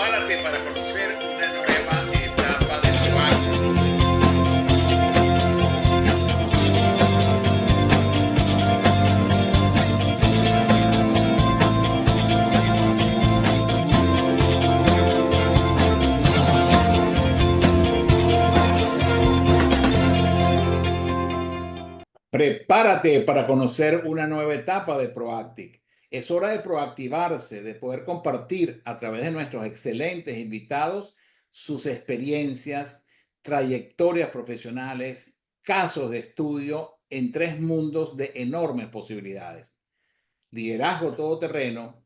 Prepárate para conocer una nueva etapa de tu año. Prepárate para conocer una nueva etapa de Proactic. Es hora de proactivarse, de poder compartir a través de nuestros excelentes invitados sus experiencias, trayectorias profesionales, casos de estudio en tres mundos de enormes posibilidades: liderazgo todoterreno,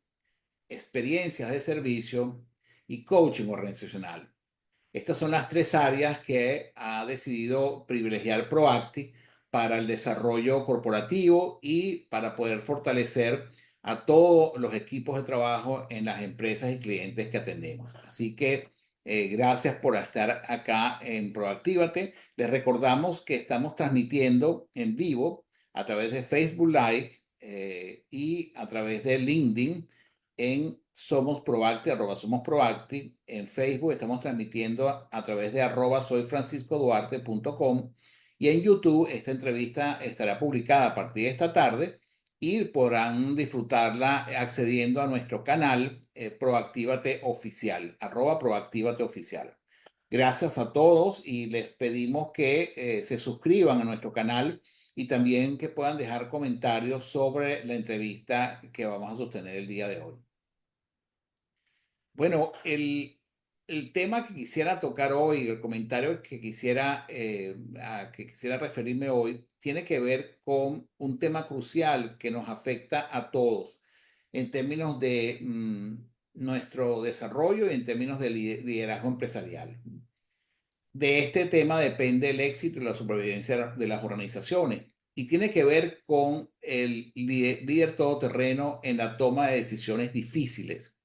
experiencias de servicio y coaching organizacional. Estas son las tres áreas que ha decidido privilegiar Proacti para el desarrollo corporativo y para poder fortalecer a todos los equipos de trabajo en las empresas y clientes que atendemos. Así que gracias por estar acá en Proactívate. Les recordamos que estamos transmitiendo en vivo a través de Facebook Live y a través de LinkedIn en Somos Proacti, @Somos Proacti. En Facebook estamos transmitiendo a través de @soyfranciscoduarte.com, y en YouTube esta entrevista estará publicada a partir de esta tarde y podrán disfrutarla accediendo a nuestro canal Proactívate Oficial, @Proactívate Oficial. Gracias a todos y les pedimos que se suscriban a nuestro canal y también que puedan dejar comentarios sobre la entrevista que vamos a sostener el día de hoy. Bueno, el tema que quisiera tocar hoy, el comentario que que quisiera referirme hoy, tiene que ver con un tema crucial que nos afecta a todos en términos de nuestro desarrollo y en términos de liderazgo empresarial. De este tema depende el éxito y la supervivencia de las organizaciones, y tiene que ver con el líder todoterreno en la toma de decisiones difíciles.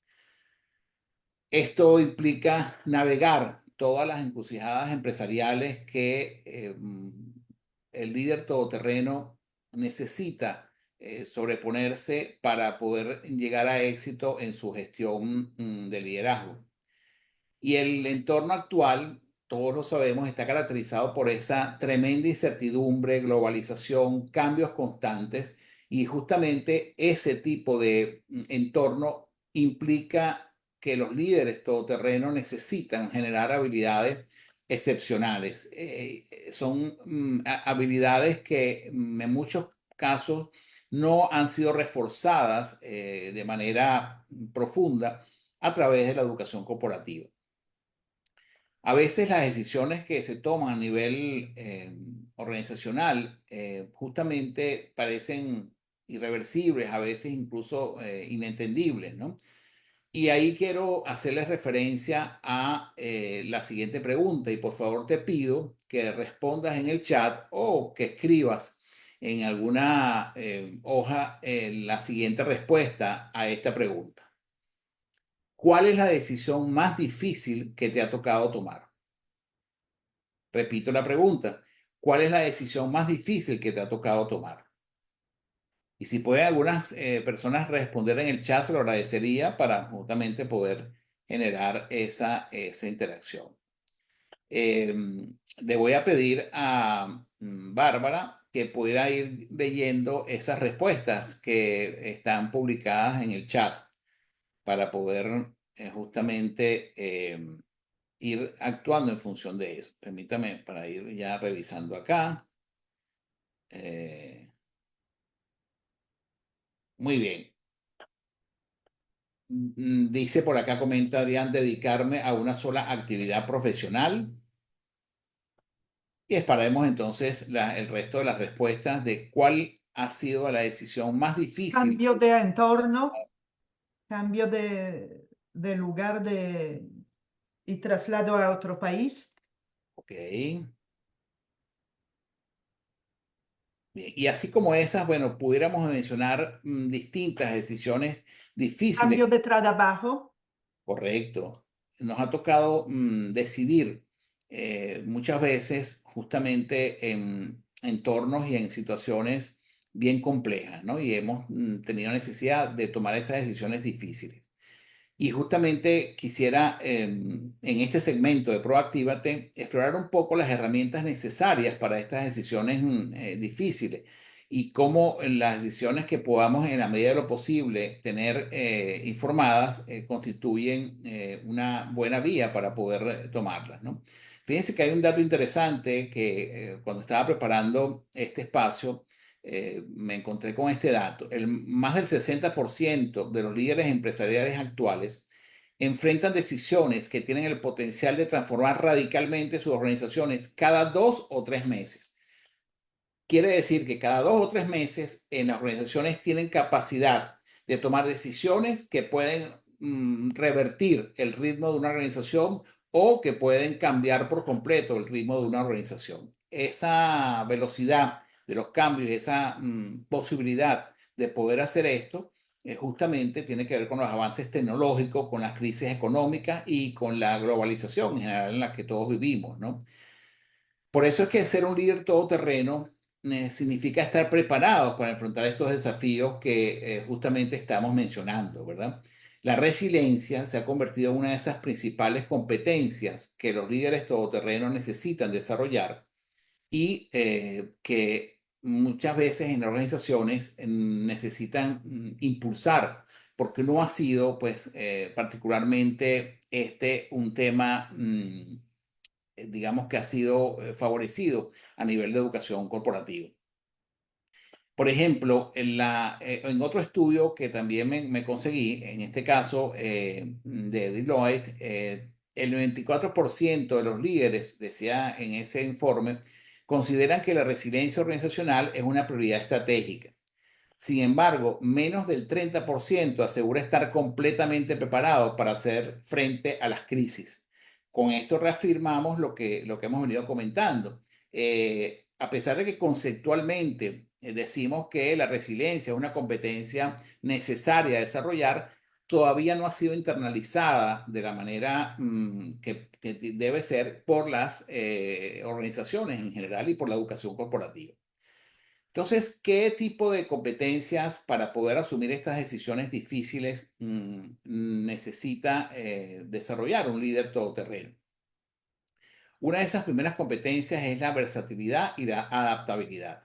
Esto implica navegar todas las encrucijadas empresariales que el líder todoterreno necesita sobreponerse para poder llegar a éxito en su gestión de liderazgo. Y el entorno actual, todos lo sabemos, está caracterizado por esa tremenda incertidumbre, globalización, cambios constantes, y justamente ese tipo de entorno implica que los líderes todoterreno necesitan generar habilidades excepcionales. Son habilidades que en muchos casos no han sido reforzadas de manera profunda a través de la educación corporativa. A veces las decisiones que se toman a nivel organizacional justamente parecen irreversibles, a veces incluso inentendibles, ¿no? Y ahí quiero hacerles referencia a la siguiente pregunta, y por favor te pido que respondas en el chat o que escribas en alguna hoja la siguiente respuesta a esta pregunta. ¿Cuál es la decisión más difícil que te ha tocado tomar? Repito la pregunta: ¿cuál es la decisión más difícil que te ha tocado tomar? Y si pueden algunas personas responder en el chat, se lo agradecería para justamente poder generar esa interacción. Le voy a pedir a Bárbara que pudiera ir leyendo esas respuestas que están publicadas en el chat para poder justamente ir actuando en función de eso. Permítame para ir ya revisando acá. Muy bien. Dice por acá, comentarían dedicarme a una sola actividad profesional. Y esperaremos entonces el resto de las respuestas de cuál ha sido la decisión más difícil. Cambio de entorno, cambio de lugar y traslado a otro país. Ok. Bien. Y así como esas, bueno, pudiéramos mencionar distintas decisiones difíciles. Cambio de trabajo. Correcto. Nos ha tocado decidir muchas veces justamente en entornos y en situaciones bien complejas, ¿no? Y hemos tenido necesidad de tomar esas decisiones difíciles. Y justamente quisiera en este segmento de Proactívate explorar un poco las herramientas necesarias para estas decisiones difíciles y cómo las decisiones que podamos en la medida de lo posible tener informadas constituyen una buena vía para poder tomarlas, ¿no? Fíjense que hay un dato interesante que cuando estaba preparando este espacio, me encontré con este dato. Más del 60% de los líderes empresariales actuales enfrentan decisiones que tienen el potencial de transformar radicalmente sus organizaciones cada 2 o 3 meses. Quiere decir que cada 2 o 3 meses en las organizaciones tienen capacidad de tomar decisiones que pueden revertir el ritmo de una organización o que pueden cambiar por completo el ritmo de una organización. Esa velocidad de los cambios, esa posibilidad de poder hacer esto, justamente tiene que ver con los avances tecnológicos, con las crisis económicas y con la globalización en general en la que todos vivimos, ¿no? Por eso es que ser un líder todoterreno significa estar preparados para enfrentar estos desafíos que justamente estamos mencionando, ¿verdad? La resiliencia se ha convertido en una de esas principales competencias que los líderes todoterrenos necesitan desarrollar y que muchas veces en organizaciones necesitan impulsar, porque no ha sido, pues, particularmente un tema digamos que ha sido favorecido a nivel de educación corporativa. Por ejemplo, en otro estudio que también me conseguí, en este caso de Deloitte, el 94% de los líderes, decía en ese informe, consideran que la resiliencia organizacional es una prioridad estratégica. Sin embargo, menos del 30% asegura estar completamente preparado para hacer frente a las crisis. Con esto reafirmamos lo que hemos venido comentando. A pesar de que conceptualmente decimos que la resiliencia es una competencia necesaria a desarrollar, todavía no ha sido internalizada de la manera que debe ser por las organizaciones en general y por la educación corporativa. Entonces, ¿qué tipo de competencias para poder asumir estas decisiones difíciles necesita desarrollar un líder todoterreno? Una de esas primeras competencias es la versatilidad y la adaptabilidad.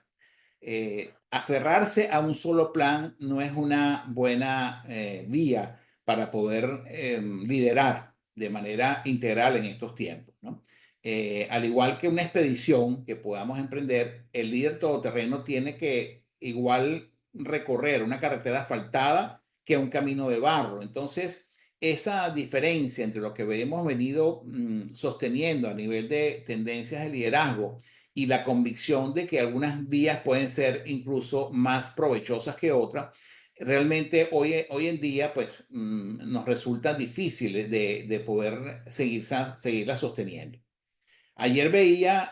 Aferrarse a un solo plan no es una buena vía para poder liderar de manera integral en estos tiempos, ¿no? Al igual que una expedición que podamos emprender, el líder todoterreno tiene que igual recorrer una carretera asfaltada que un camino de barro. Entonces, esa diferencia entre lo que hemos venido sosteniendo a nivel de tendencias de liderazgo y la convicción de que algunas vías pueden ser incluso más provechosas que otras, realmente hoy en día pues nos resulta difícil de poder seguirla sosteniendo. Ayer veía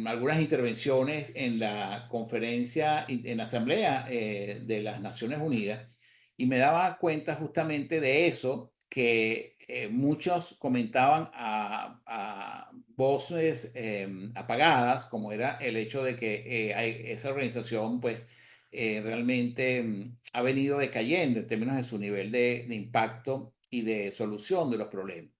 algunas intervenciones en la conferencia, en la Asamblea de las Naciones Unidas y me daba cuenta justamente de eso, que muchos comentaban a voces apagadas, como era el hecho de que esa organización pues realmente ha venido decayendo en términos de su nivel de impacto y de solución de los problemas.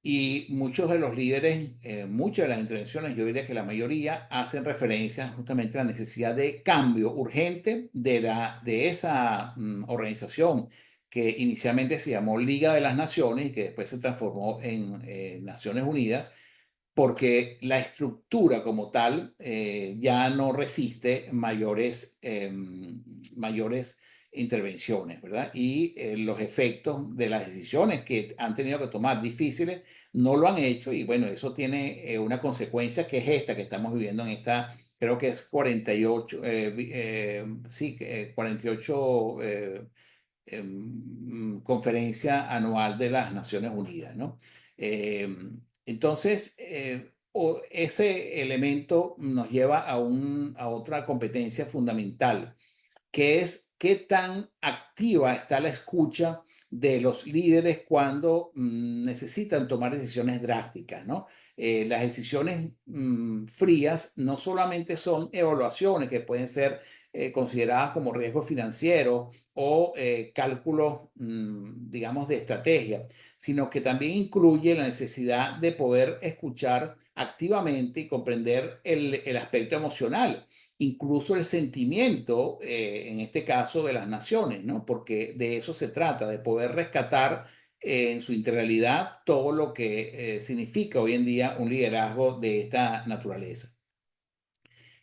Y muchos de los líderes, muchas de las intervenciones, yo diría que la mayoría, hacen referencia justamente a la necesidad de cambio urgente de esa organización que inicialmente se llamó Liga de las Naciones y que después se transformó en Naciones Unidas, porque la estructura como tal ya no resiste mayores intervenciones, ¿verdad? Y los efectos de las decisiones que han tenido que tomar difíciles no lo han hecho y bueno, eso tiene una consecuencia que es esta que estamos viviendo en esta, creo que es 48, sí, 48 conferencia anual de las Naciones Unidas, ¿no? Eh, entonces, ese elemento nos lleva a otra competencia fundamental, que es qué tan activa está la escucha de los líderes cuando necesitan tomar decisiones drásticas, ¿no? Las decisiones frías no solamente son evaluaciones que pueden ser consideradas como riesgo financiero o cálculos, digamos, de estrategia, sino que también incluye la necesidad de poder escuchar activamente y comprender el aspecto emocional, incluso el sentimiento, en este caso, de las naciones, ¿no? Porque de eso se trata, de poder rescatar en su integralidad todo lo que significa hoy en día un liderazgo de esta naturaleza.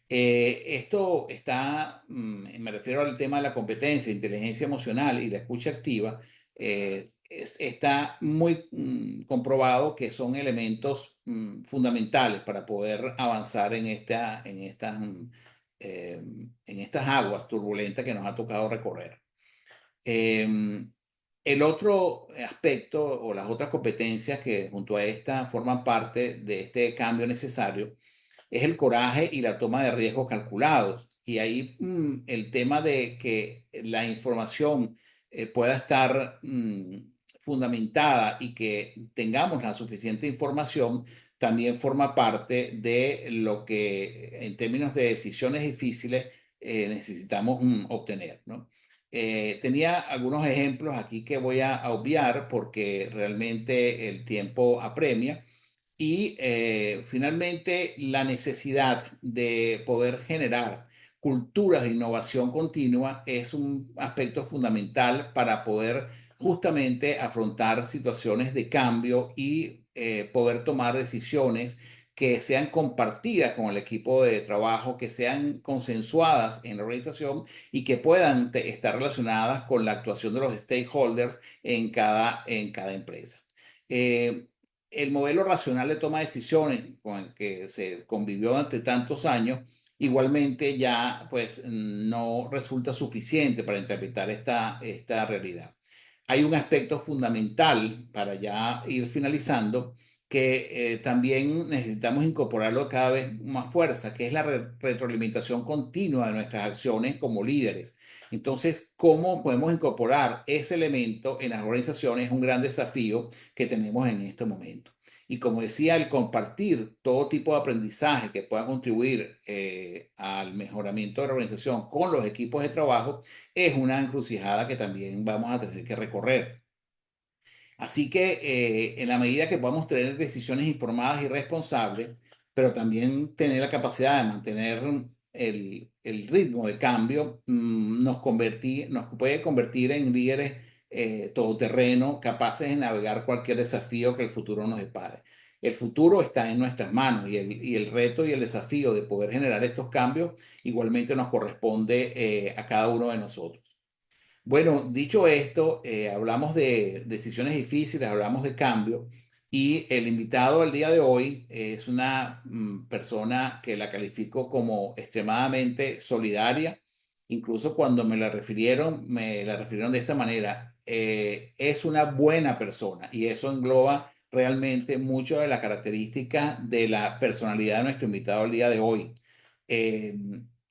Esto está, me refiero al tema de la competencia, inteligencia emocional y la escucha activa, está muy comprobado que son elementos fundamentales para poder avanzar en estas aguas turbulentas que nos ha tocado recorrer. Em, el otro aspecto o las otras competencias que junto a esta forman parte de este cambio necesario es el coraje y la toma de riesgos calculados. Y ahí el tema de que la información pueda estar fundamentada y que tengamos la suficiente información también forma parte de lo que en términos de decisiones difíciles necesitamos obtener, ¿no? Tenía algunos ejemplos aquí que voy a obviar porque realmente el tiempo apremia. Y finalmente, la necesidad de poder generar culturas de innovación continua es un aspecto fundamental para poder justamente afrontar situaciones de cambio y poder tomar decisiones que sean compartidas con el equipo de trabajo, que sean consensuadas en la organización y que puedan estar relacionadas con la actuación de los stakeholders en cada empresa. Eh, el modelo racional de toma de decisiones con el que se convivió durante tantos años, igualmente ya pues no resulta suficiente para interpretar esta realidad. Hay un aspecto fundamental para ya ir finalizando que también necesitamos incorporarlo cada vez más fuerza, que es la retroalimentación continua de nuestras acciones como líderes. Entonces, ¿cómo podemos incorporar ese elemento en las organizaciones? Es un gran desafío que tenemos en este momento. Y como decía, el compartir todo tipo de aprendizaje que pueda contribuir al mejoramiento de la organización con los equipos de trabajo es una encrucijada que también vamos a tener que recorrer. Así que en la medida que podamos tener decisiones informadas y responsables, pero también tener la capacidad de mantener el ritmo de cambio, nos puede convertir en líderes todoterreno, capaces de navegar cualquier desafío que el futuro nos depare. El futuro está en nuestras manos y el reto y el desafío de poder generar estos cambios igualmente nos corresponde a cada uno de nosotros. Bueno, dicho esto, hablamos de decisiones difíciles, hablamos de cambio y el invitado del día de hoy es una persona que la califico como extremadamente solidaria. Incluso cuando me la refirieron de esta manera. Es una buena persona y eso engloba realmente mucho de la característica de la personalidad de nuestro invitado el día de hoy. Eh,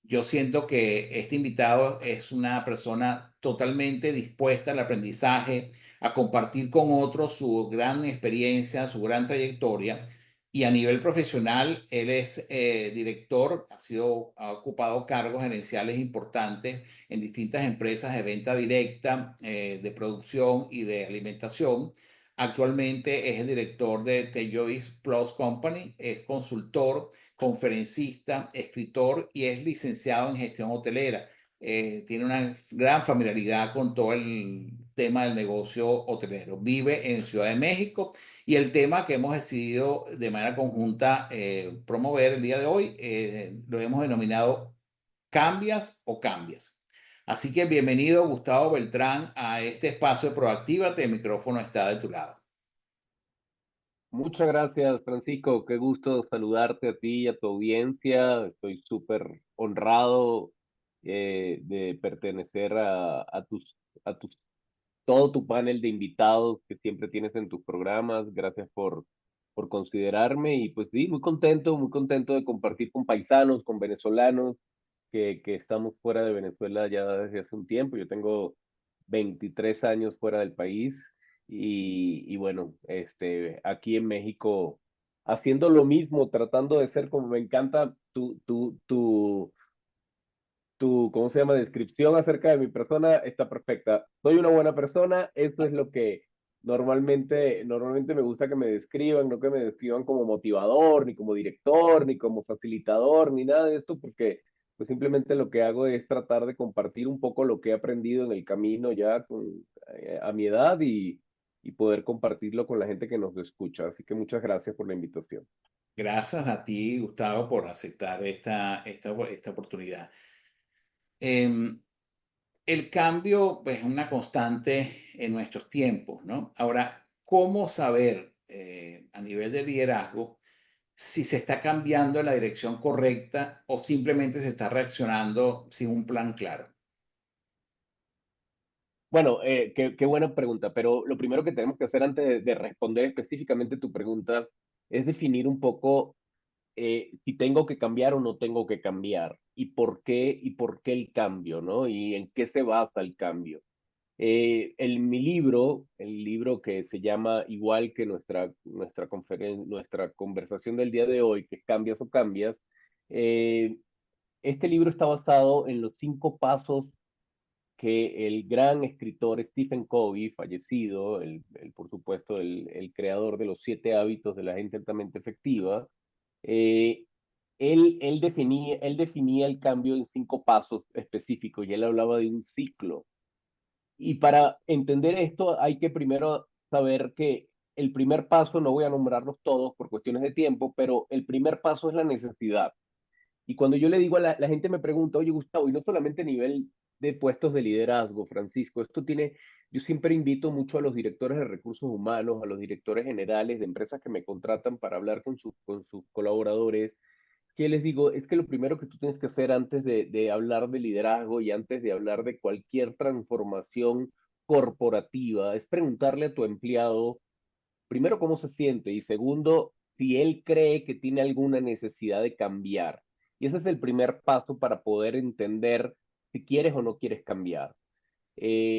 yo siento que este invitado es una persona totalmente dispuesta al aprendizaje, a compartir con otros su gran experiencia, su gran trayectoria. Y a nivel profesional, él es director, ha ocupado cargos gerenciales importantes en distintas empresas de venta directa, de producción y de alimentación. Actualmente es el director de The Joyce Plus Company, es consultor, conferencista, escritor y es licenciado en gestión hotelera. Tiene una gran familiaridad con todo el tema del negocio hotelero. Vive en Ciudad de México y el tema que hemos decidido de manera conjunta promover el día de hoy lo hemos denominado ¿Cambias o cambias? Así que bienvenido Gustavo Beltrán a este espacio de Proactívate. El micrófono está de tu lado. Muchas gracias, Francisco. Qué gusto saludarte a ti y a tu audiencia. Estoy súper honrado de pertenecer a tus, todo tu panel de invitados que siempre tienes en tus programas. Gracias por considerarme y pues sí, muy contento de compartir con paisanos, con venezolanos que estamos fuera de Venezuela ya desde hace un tiempo. Yo tengo 23 años fuera del país y bueno, aquí en México haciendo lo mismo, tratando de ser como me encanta ¿cómo se llama? Descripción acerca de mi persona está perfecta. Soy una buena persona, eso es lo que normalmente me gusta que me describan, no que me describan como motivador, ni como director, ni como facilitador, ni nada de esto, porque pues simplemente lo que hago es tratar de compartir un poco lo que he aprendido en el camino ya a mi edad y poder compartirlo con la gente que nos escucha. Así que muchas gracias por la invitación. Gracias a ti, Gustavo, por aceptar esta oportunidad. Em, el cambio pues, es una constante en nuestros tiempos, ¿no? Ahora, ¿cómo saber a nivel de liderazgo si se está cambiando en la dirección correcta o simplemente se está reaccionando sin un plan claro? Bueno, qué buena pregunta, pero lo primero que tenemos que hacer antes de responder específicamente tu pregunta es definir un poco si tengo que cambiar o no tengo que cambiar y por qué el cambio, ¿no? Y en qué se basa el cambio. Mi libro, el libro que se llama igual que nuestra conversación del día de hoy, que es Cambias o Cambias, eh, este libro está basado en los 5 pasos que el gran escritor Stephen Covey, fallecido, por supuesto el creador de los 7 hábitos de la gente altamente efectiva, eh, él definía el cambio en 5 pasos específicos y él hablaba de un ciclo. Y para entender esto hay que primero saber que el primer paso, no voy a nombrarlos todos por cuestiones de tiempo, pero el primer paso es la necesidad. Y cuando yo le digo la gente me pregunta, oye Gustavo, y no solamente a nivel de puestos de liderazgo, Francisco, yo siempre invito mucho a los directores de recursos humanos, a los directores generales de empresas que me contratan para hablar con sus colaboradores, que les digo, es que lo primero que tú tienes que hacer antes de hablar de liderazgo y antes de hablar de cualquier transformación corporativa es preguntarle a tu empleado, primero, cómo se siente y segundo, si él cree que tiene alguna necesidad de cambiar. Y ese es el primer paso para poder entender si quieres o no quieres cambiar.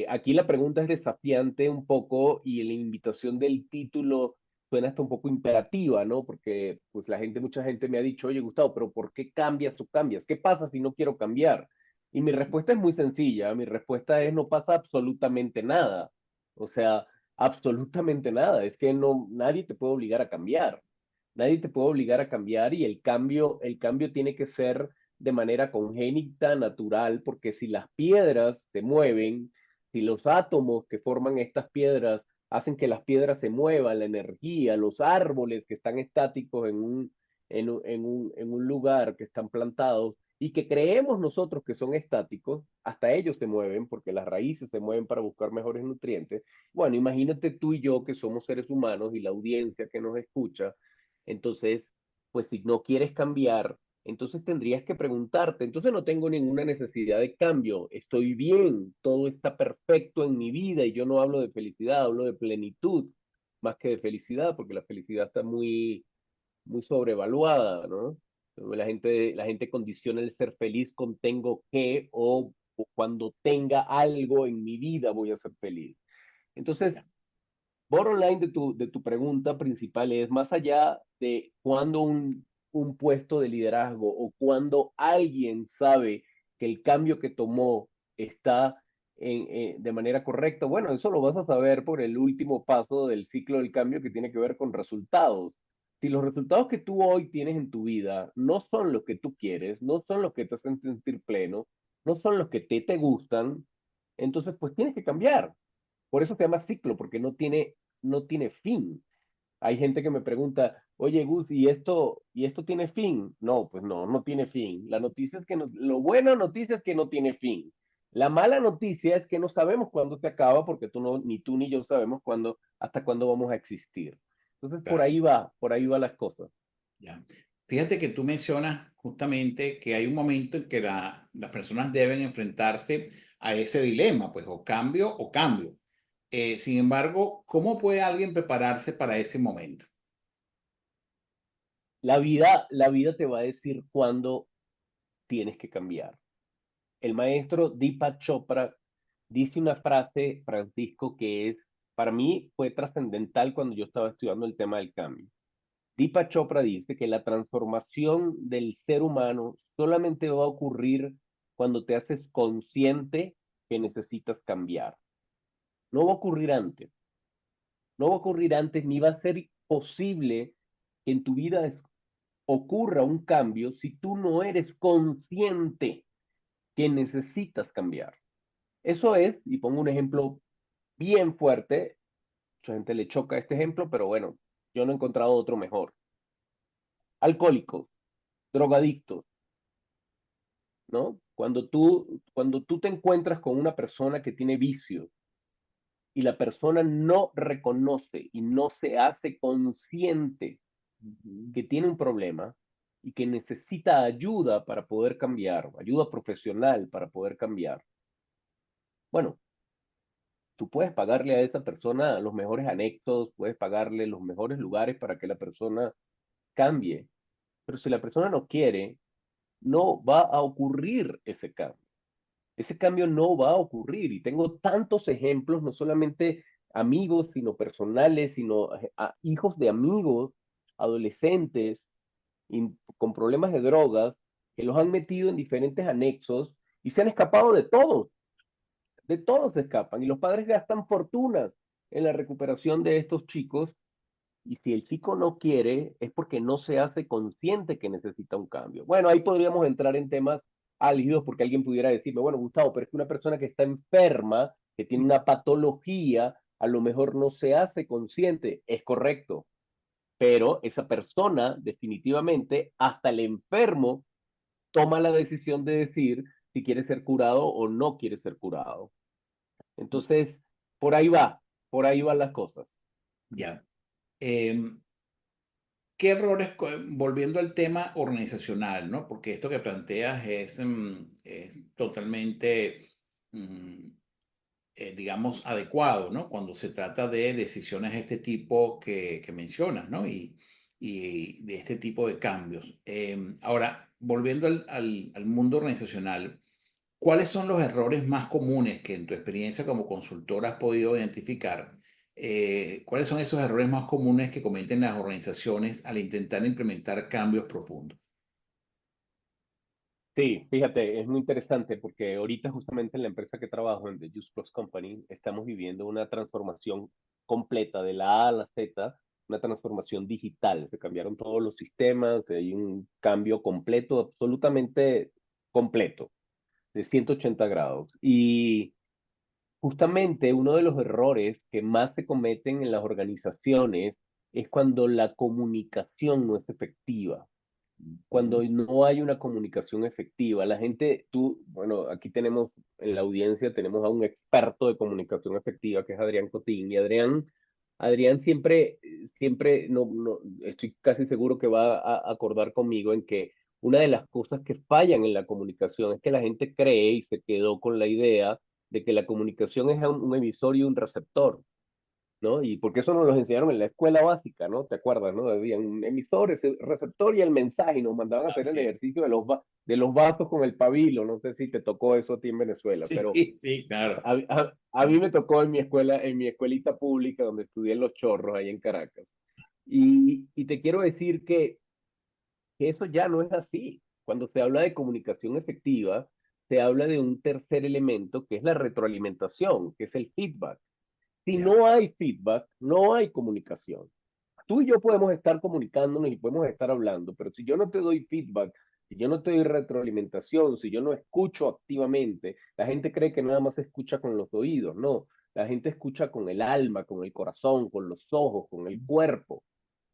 Aquí la pregunta es desafiante un poco y la invitación del título suena hasta un poco imperativa, ¿no? Porque pues mucha gente me ha dicho, oye Gustavo, pero ¿por qué cambias o cambias? ¿Qué pasa si no quiero cambiar? Y mi respuesta es muy sencilla, mi respuesta es no pasa absolutamente nada. O sea, absolutamente nada. Es que no, nadie te puede obligar a cambiar. Nadie te puede obligar a cambiar y el cambio tiene que ser de manera congénita, natural, porque si las piedras se mueven, si los átomos que forman estas piedras hacen que las piedras se muevan, la energía, los árboles que están estáticos en un lugar que están plantados y que creemos nosotros que son estáticos, hasta ellos se mueven porque las raíces se mueven para buscar mejores nutrientes. Bueno, imagínate tú y yo que somos seres humanos y la audiencia que nos escucha, entonces, pues si no quieres cambiar, entonces tendrías que preguntarte, entonces no tengo ninguna necesidad de cambio, estoy bien, todo está perfecto en mi vida y yo no hablo de felicidad, hablo de plenitud más que de felicidad, porque la felicidad está muy sobrevaluada, ¿no? La gente condiciona el ser feliz con tengo que o cuando tenga algo en mi vida voy a ser feliz. Entonces, bottom line de tu pregunta principal es, más allá de cuando un puesto de liderazgo o cuando alguien sabe que el cambio que tomó está de manera correcta, bueno, eso lo vas a saber por el último paso del ciclo del cambio que tiene que ver con resultados. Si los resultados que tú hoy tienes en tu vida no son los que tú quieres, no son los que te hacen sentir pleno, no son los que te gustan, entonces pues tienes que cambiar. Por eso se llama ciclo, porque no tiene fin. Hay gente que me pregunta, oye Gus, ¿y esto tiene fin? No, pues no, no tiene fin. La noticia es que lo buena noticia es que no tiene fin. La mala noticia es que no sabemos cuándo se acaba, porque ni tú ni yo sabemos hasta cuándo vamos a existir. Entonces Claro, por ahí va las cosas. ya. Fíjate que tú mencionas justamente que hay un momento en que las personas deben enfrentarse a ese dilema, pues o cambio o cambio. Sin embargo, ¿cómo puede alguien prepararse para ese momento? La vida te va a decir cuándo tienes que cambiar. El maestro Deepak Chopra dice una frase, Francisco, que para mí fue trascendental cuando yo estaba estudiando el tema del cambio. Deepak Chopra dice que la transformación del ser humano solamente va a ocurrir cuando te haces consciente que necesitas cambiar. No va a ocurrir antes. No va a ocurrir antes ni va a ser posible que en tu vida ocurra un cambio si tú no eres consciente que necesitas cambiar. Eso es, y pongo un ejemplo bien fuerte, mucha gente le choca este ejemplo, pero bueno, yo no he encontrado otro mejor. Alcohólicos, drogadictos, ¿no? Cuando tú te encuentras con una persona que tiene vicios y la persona no reconoce y no se hace consciente que tiene un problema y que necesita ayuda para poder cambiar, ayuda profesional para poder cambiar, bueno, tú puedes pagarle a esa persona los mejores anexos, puedes pagarle los mejores lugares para que la persona cambie, pero si la persona no quiere, no va a ocurrir ese cambio. Ese cambio no va a ocurrir y tengo tantos ejemplos, no solamente amigos, sino personales, sino hijos de amigos, adolescentes con problemas de drogas, que los han metido en diferentes anexos y se han escapado de todos se escapan y los padres gastan fortunas en la recuperación de estos chicos y si el chico no quiere, es porque no se hace consciente que necesita un cambio. Bueno, ahí podríamos entrar en temas álgidos porque alguien pudiera decirme, bueno, Gustavo, pero es que una persona que está enferma, que tiene una patología, a lo mejor no se hace consciente. Es correcto, pero esa persona definitivamente, hasta el enfermo, toma la decisión de decir si quiere ser curado o no quiere ser curado. Entonces, por ahí va, por ahí van las cosas. Ya. ¿Qué errores, volviendo al tema organizacional, ¿no? Porque esto que planteas es totalmente, mm, digamos, adecuado, ¿no? Cuando se trata de decisiones de este tipo que mencionas, ¿no? Y de este tipo de cambios. Ahora, volviendo al mundo organizacional, ¿cuáles son los errores más comunes que en tu experiencia como consultor has podido identificar? ¿Cuáles son esos errores más comunes que cometen las organizaciones al intentar implementar cambios profundos? Sí, fíjate, es muy interesante porque ahorita justamente en la empresa que trabajo, en The Just Plus Company, estamos viviendo una transformación completa de la A a la Z, una transformación digital. Se cambiaron todos los sistemas, hay un cambio completo, absolutamente completo, de 180 grados. Y justamente uno de los errores que más se cometen en las organizaciones es cuando la comunicación no es efectiva, cuando no hay una comunicación efectiva. La gente, bueno, aquí tenemos en la audiencia, tenemos a un experto de comunicación efectiva que es Adrián Cotín, y Adrián siempre, no, estoy casi seguro que va a acordar conmigo en que una de las cosas que fallan en la comunicación es que la gente cree y se quedó con la idea de que la comunicación es un emisor y un receptor. ¿No? Y porque eso nos lo enseñaron en la escuela básica, ¿no? ¿Te acuerdas, no? Había un emisor, ese receptor y el mensaje, y nos mandaban a hacer el Así es. ejercicio de los vasos con el pabilo, no sé si te tocó eso a ti en Venezuela, Sí, pero sí, claro. a mí me tocó en mi escuela, en mi escuelita pública donde estudié en Los Chorros, ahí en Caracas. Y te quiero decir que eso ya no es así. Cuando se habla de comunicación efectiva, se habla de un tercer elemento que es la retroalimentación, que es el feedback. Si Ya. no hay feedback, no hay comunicación. Tú y yo podemos estar comunicándonos y podemos estar hablando, pero si yo no te doy feedback, si yo no te doy retroalimentación, si yo no escucho activamente, la gente cree que nada más se escucha con los oídos, no, la gente escucha con el alma, con el corazón, con los ojos, con el cuerpo.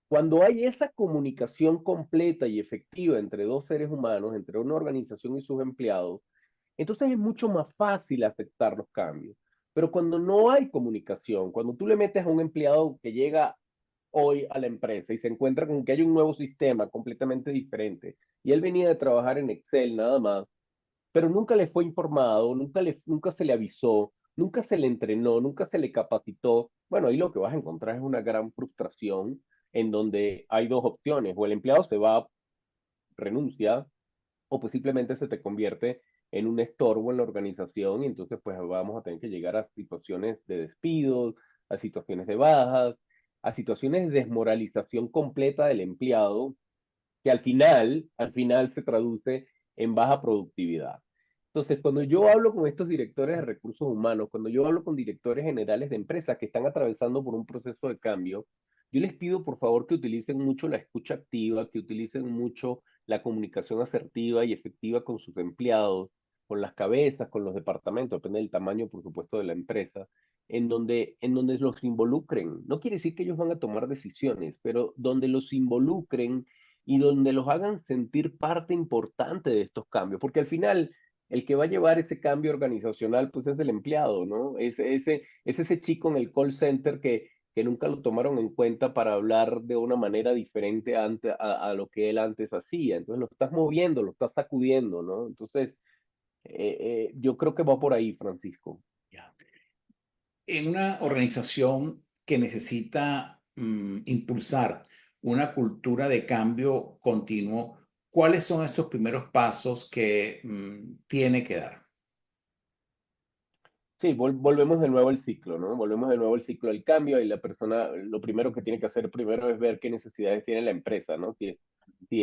Cuando hay esa comunicación completa y efectiva entre dos seres humanos, entre una organización y sus empleados, entonces es mucho más fácil aceptar los cambios. Pero cuando no hay comunicación, cuando tú le metes a un empleado que llega hoy a la empresa y se encuentra con que hay un nuevo sistema completamente diferente y él venía de trabajar en Excel nada más, pero nunca le fue informado, nunca se le avisó, nunca se le entrenó, nunca se le capacitó, bueno, ahí lo que vas a encontrar es una gran frustración en donde hay dos opciones, o el empleado se va, renuncia, o pues simplemente se te convierte en un estorbo en la organización y entonces pues vamos a tener que llegar a situaciones de despidos, a situaciones de bajas, a situaciones de desmoralización completa del empleado que al final se traduce en baja productividad. Entonces, cuando yo hablo con estos directores de recursos humanos, cuando yo hablo con directores generales de empresas que están atravesando por un proceso de cambio, yo les pido por favor que utilicen mucho la escucha activa, que utilicen mucho la comunicación asertiva y efectiva con sus empleados, con las cabezas, con los departamentos, depende del tamaño, por supuesto, de la empresa, en donde los involucren. No quiere decir que ellos van a tomar decisiones, pero donde los involucren y donde los hagan sentir parte importante de estos cambios, porque al final el que va a llevar ese cambio organizacional, pues es el empleado, ¿no? Es ese chico en el call center que nunca lo tomaron en cuenta para hablar de una manera diferente a lo que él antes hacía. Entonces lo estás moviendo, lo estás sacudiendo, ¿no? Entonces, yo creo que va por ahí, Francisco. Ya. En una organización que necesita impulsar una cultura de cambio continuo, ¿cuáles son estos primeros pasos que tiene que dar? Sí, volvemos de nuevo al ciclo, ¿no? Volvemos de nuevo al ciclo del cambio y la persona, lo primero que tiene que hacer primero es ver qué necesidades tiene la empresa, ¿no? Si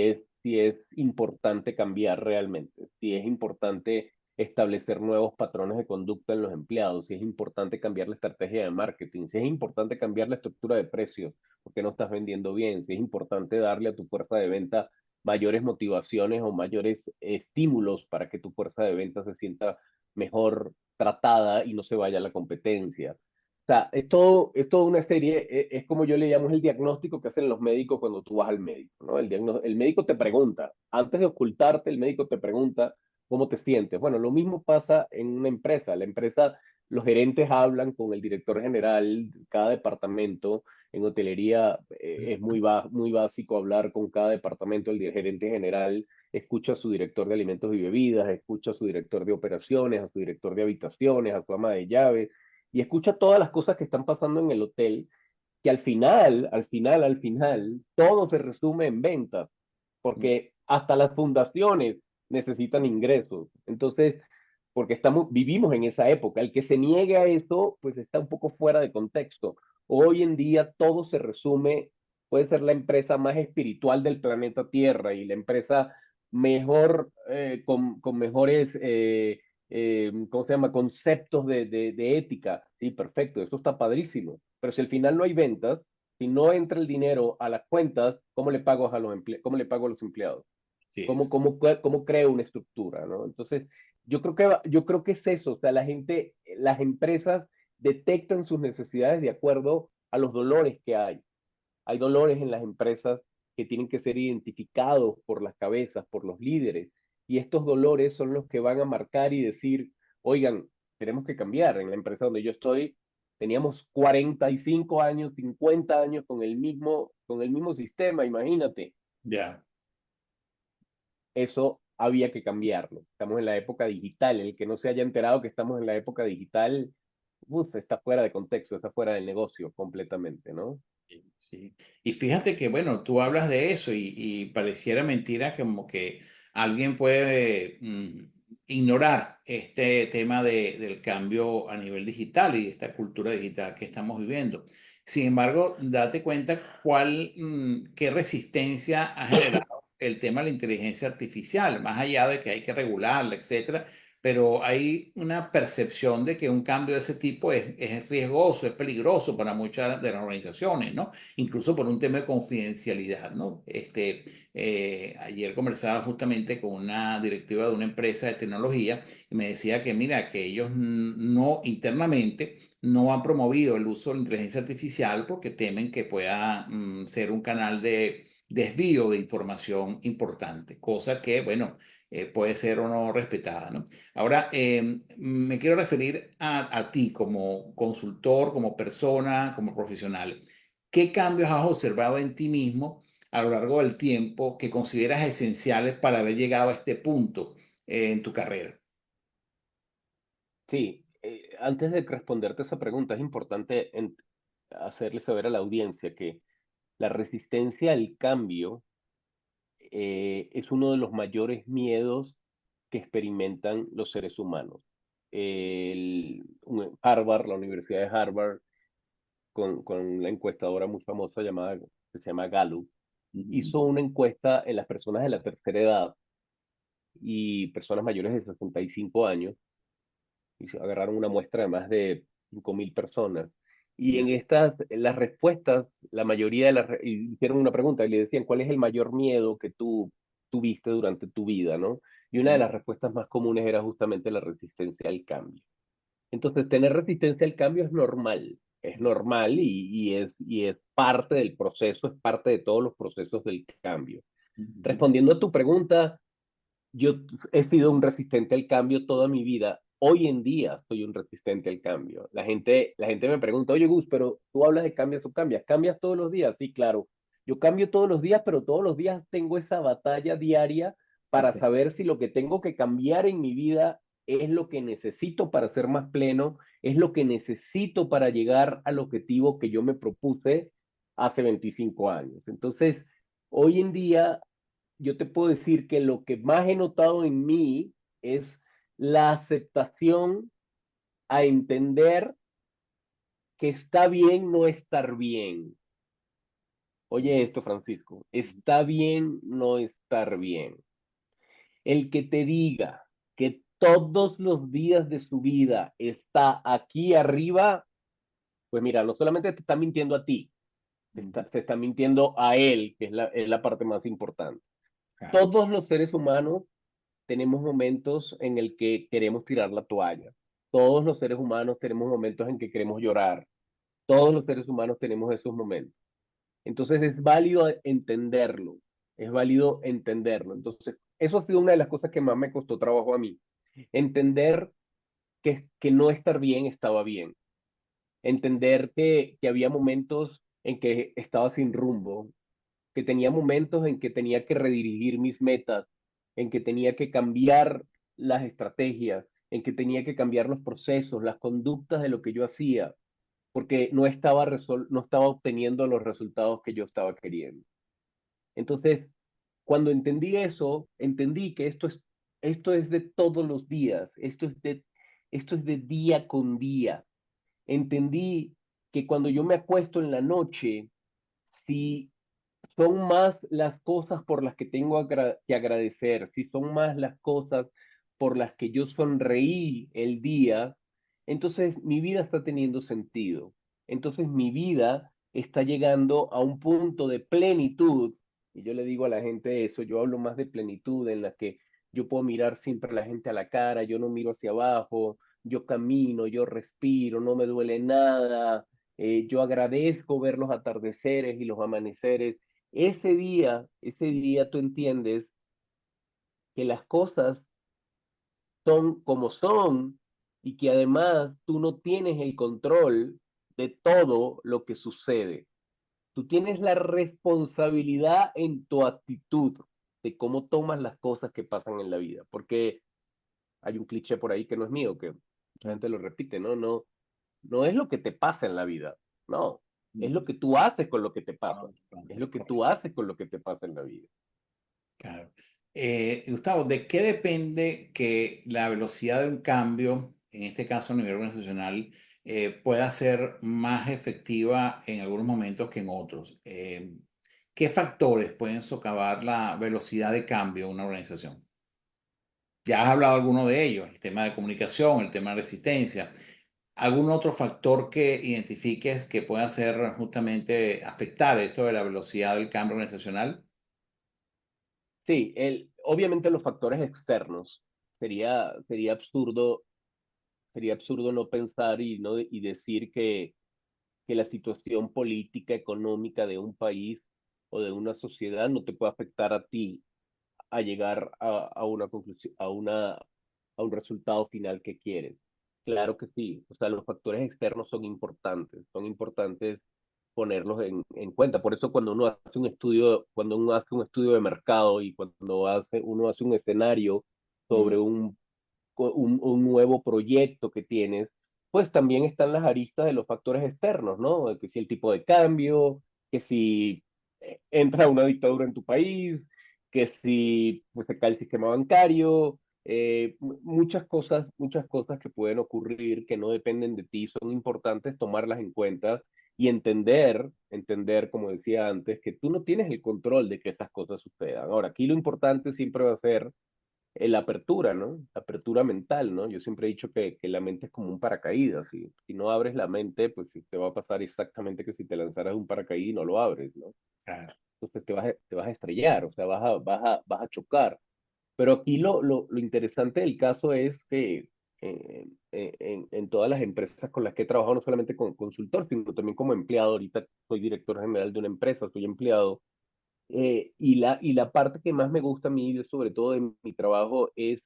es importante cambiar realmente, si es importante establecer nuevos patrones de conducta en los empleados, si es importante cambiar la estrategia de marketing, si es importante cambiar la estructura de precios, porque no estás vendiendo bien, si es importante darle a tu fuerza de venta mayores motivaciones o mayores estímulos para que tu fuerza de venta se sienta mejor tratada y no se vaya a la competencia. O sea, es todo una serie, es como yo le llamo es el diagnóstico que hacen los médicos cuando tú vas al médico, ¿no? El médico te pregunta, antes de ocultarte, el médico te pregunta cómo te sientes. Bueno, lo mismo pasa en una empresa. La empresa, los gerentes hablan con el director general, cada departamento. En hotelería es muy básico hablar con cada departamento, el gerente general escucha a su director de alimentos y bebidas, escucha a su director de operaciones, a su director de habitaciones, a su ama de llaves, y escucha todas las cosas que están pasando en el hotel, que al final, todo se resume en ventas, porque hasta las fundaciones necesitan ingresos. Entonces, porque vivimos en esa época. El que se niegue a eso, pues está un poco fuera de contexto. Hoy en día todo se resume, puede ser la empresa más espiritual del planeta Tierra y la empresa mejor, con mejores, ¿cómo se llama? Conceptos de ética. Sí, perfecto, eso está padrísimo. Pero si al final no hay ventas, si no entra el dinero a las cuentas, ¿cómo le pago cómo le pago a los empleados? Sí, ¿Cómo creo una estructura, ¿no? Entonces, yo creo que es eso, o sea, las empresas detectan sus necesidades de acuerdo a los dolores que hay. Hay dolores en las empresas que tienen que ser identificados por las cabezas, por los líderes, y estos dolores son los que van a marcar y decir, oigan, tenemos que cambiar. En la empresa donde yo estoy, teníamos 45 años, 50 años con el mismo sistema, imagínate. ya. Eso había que cambiarlo. Estamos en la época digital. El que no se haya enterado que estamos en la época digital, está fuera de contexto, está fuera del negocio completamente, ¿no? Sí. Y fíjate que, bueno, tú hablas de eso y pareciera mentira como que alguien puede ignorar este tema del cambio a nivel digital y de esta cultura digital que estamos viviendo. Sin embargo, date cuenta qué resistencia ha generado el tema de la inteligencia artificial, más allá de que hay que regularla, etcétera. Pero hay una percepción de que un cambio de ese tipo es riesgoso, es peligroso para muchas de las organizaciones, ¿no? Incluso por un tema de confidencialidad, ¿no? Ayer conversaba justamente con una directiva de una empresa de tecnología y me decía que, mira, que ellos no internamente no han promovido el uso de la inteligencia artificial porque temen que pueda ser un canal de desvío de información importante, cosa que, bueno, puede ser o no respetada, ¿no? Ahora, me quiero referir a ti como consultor, como persona, como profesional. ¿Qué cambios has observado en ti mismo a lo largo del tiempo que consideras esenciales para haber llegado a este punto en tu carrera? Sí, antes de responderte esa pregunta, es importante hacerle saber a la audiencia que la resistencia al cambio es uno de los mayores miedos que experimentan los seres humanos. Harvard, la Universidad de Harvard, con la encuestadora muy famosa que se llama Gallup, Ujú. hizo una encuesta en las personas de la tercera edad y personas mayores de 65 años, y se agarraron una muestra de más de 5.000 personas. Y en Ya. estas, las respuestas, la mayoría de y hicieron una pregunta y le decían, ¿cuál es el mayor miedo que tú tuviste durante tu vida, ¿no? Y una de las respuestas más comunes era justamente la resistencia al cambio. Entonces, tener resistencia al cambio es normal y es parte del proceso, es parte de todos los procesos del cambio. Ujú. Respondiendo a tu pregunta, yo he sido un resistente al cambio toda mi vida. Hoy en día soy un resistente al cambio. La gente me pregunta, oye Gus, pero tú hablas de cambios o cambias. ¿Cambias todos los días? Sí, claro. Yo cambio todos los días, pero todos los días tengo esa batalla diaria para Sí. saber si lo que tengo que cambiar en mi vida es lo que necesito para ser más pleno, es lo que necesito para llegar al objetivo que yo me propuse hace 25 años. Entonces, hoy en día yo te puedo decir que lo que más he notado en mí es la aceptación a entender que está bien no estar bien. Oye esto, Francisco, está bien no estar bien. El que te diga que todos los días de su vida está aquí arriba, pues mira, no solamente te está mintiendo a ti, Ujú. se está mintiendo a él, que es la parte más importante. Claro. Todos los seres humanos tenemos momentos en el que queremos tirar la toalla. Todos los seres humanos tenemos momentos en que queremos llorar. Todos los seres humanos tenemos esos momentos. Entonces es válido entenderlo. Es válido entenderlo. Entonces, eso ha sido una de las cosas que más me costó trabajo a mí. Entender que no estar bien estaba bien. Entender que había momentos en que estaba sin rumbo, que tenía momentos en que tenía que redirigir mis metas, en que tenía que cambiar las estrategias, en que tenía que cambiar los procesos, las conductas de lo que yo hacía, porque no estaba obteniendo los resultados que yo estaba queriendo. Entonces, cuando entendí eso, entendí que esto es de todos los días, esto es de día con día. Entendí que cuando yo me acuesto en la noche, si son más las cosas por las que tengo que agradecer, si son más las cosas por las que yo sonreí el día, entonces mi vida está teniendo sentido. Entonces mi vida está llegando a un punto de plenitud, y yo le digo a la gente eso, yo hablo más de plenitud en la que yo puedo mirar siempre a la gente a la cara, yo no miro hacia abajo, yo camino, yo respiro, no me duele nada, yo agradezco ver los atardeceres y los amaneceres. Ese día tú entiendes que las cosas son como son y que además tú no tienes el control de todo lo que sucede. Tú tienes la responsabilidad en tu actitud de cómo tomas las cosas que pasan en la vida, porque hay un cliché por ahí que no es mío, que mucha gente lo repite, ¿no? No, no es lo que te pasa en la vida, no, es lo Ujú. que tú haces con lo que te pasa, Ah, es lo que tú correcto. haces con lo que te pasa en la vida. Claro. Gustavo, ¿de qué depende que la velocidad de un cambio, en este caso a nivel organizacional, pueda ser más efectiva en algunos momentos que en otros? ¿Qué factores pueden socavar la velocidad de cambio en una organización? Ya has hablado de alguno de ellos, el tema de comunicación, el tema de resistencia. ¿Algún otro factor que identifiques que pueda ser justamente afectar esto de la velocidad del cambio organizacional? Sí, obviamente los factores externos. Sería absurdo no pensar y decir que la situación política, económica de un país o de una sociedad no te puede afectar a ti a llegar a una conclusión, a un resultado final que quieres. Claro que sí, o sea, los factores externos son importantes ponerlos en cuenta. Por eso cuando uno hace un estudio de mercado y uno hace un escenario sobre Mm. un nuevo proyecto que tienes, pues también están las aristas de los factores externos, ¿no? Que si el tipo de cambio, que si entra una dictadura en tu país, que si pues, se cae el sistema bancario, muchas cosas que pueden ocurrir que no dependen de ti, son importantes tomarlas en cuenta y entender, como decía antes, que tú no tienes el control de que esas cosas sucedan. Ahora, aquí lo importante siempre va a ser la apertura, ¿no? La apertura mental, ¿no? Yo siempre he dicho que la mente es como un paracaídas. Si no abres la mente, pues sí te va a pasar exactamente que si te lanzaras de un paracaídas y no lo abres, ¿no? Claro. Entonces te vas a estrellar, o sea, vas a chocar. Pero aquí lo interesante del caso es que en todas las empresas con las que he trabajado, no solamente como consultor, sino también como empleado, ahorita soy director general de una empresa, soy empleado, y la parte que más me gusta a mí, sobre todo en mi trabajo, es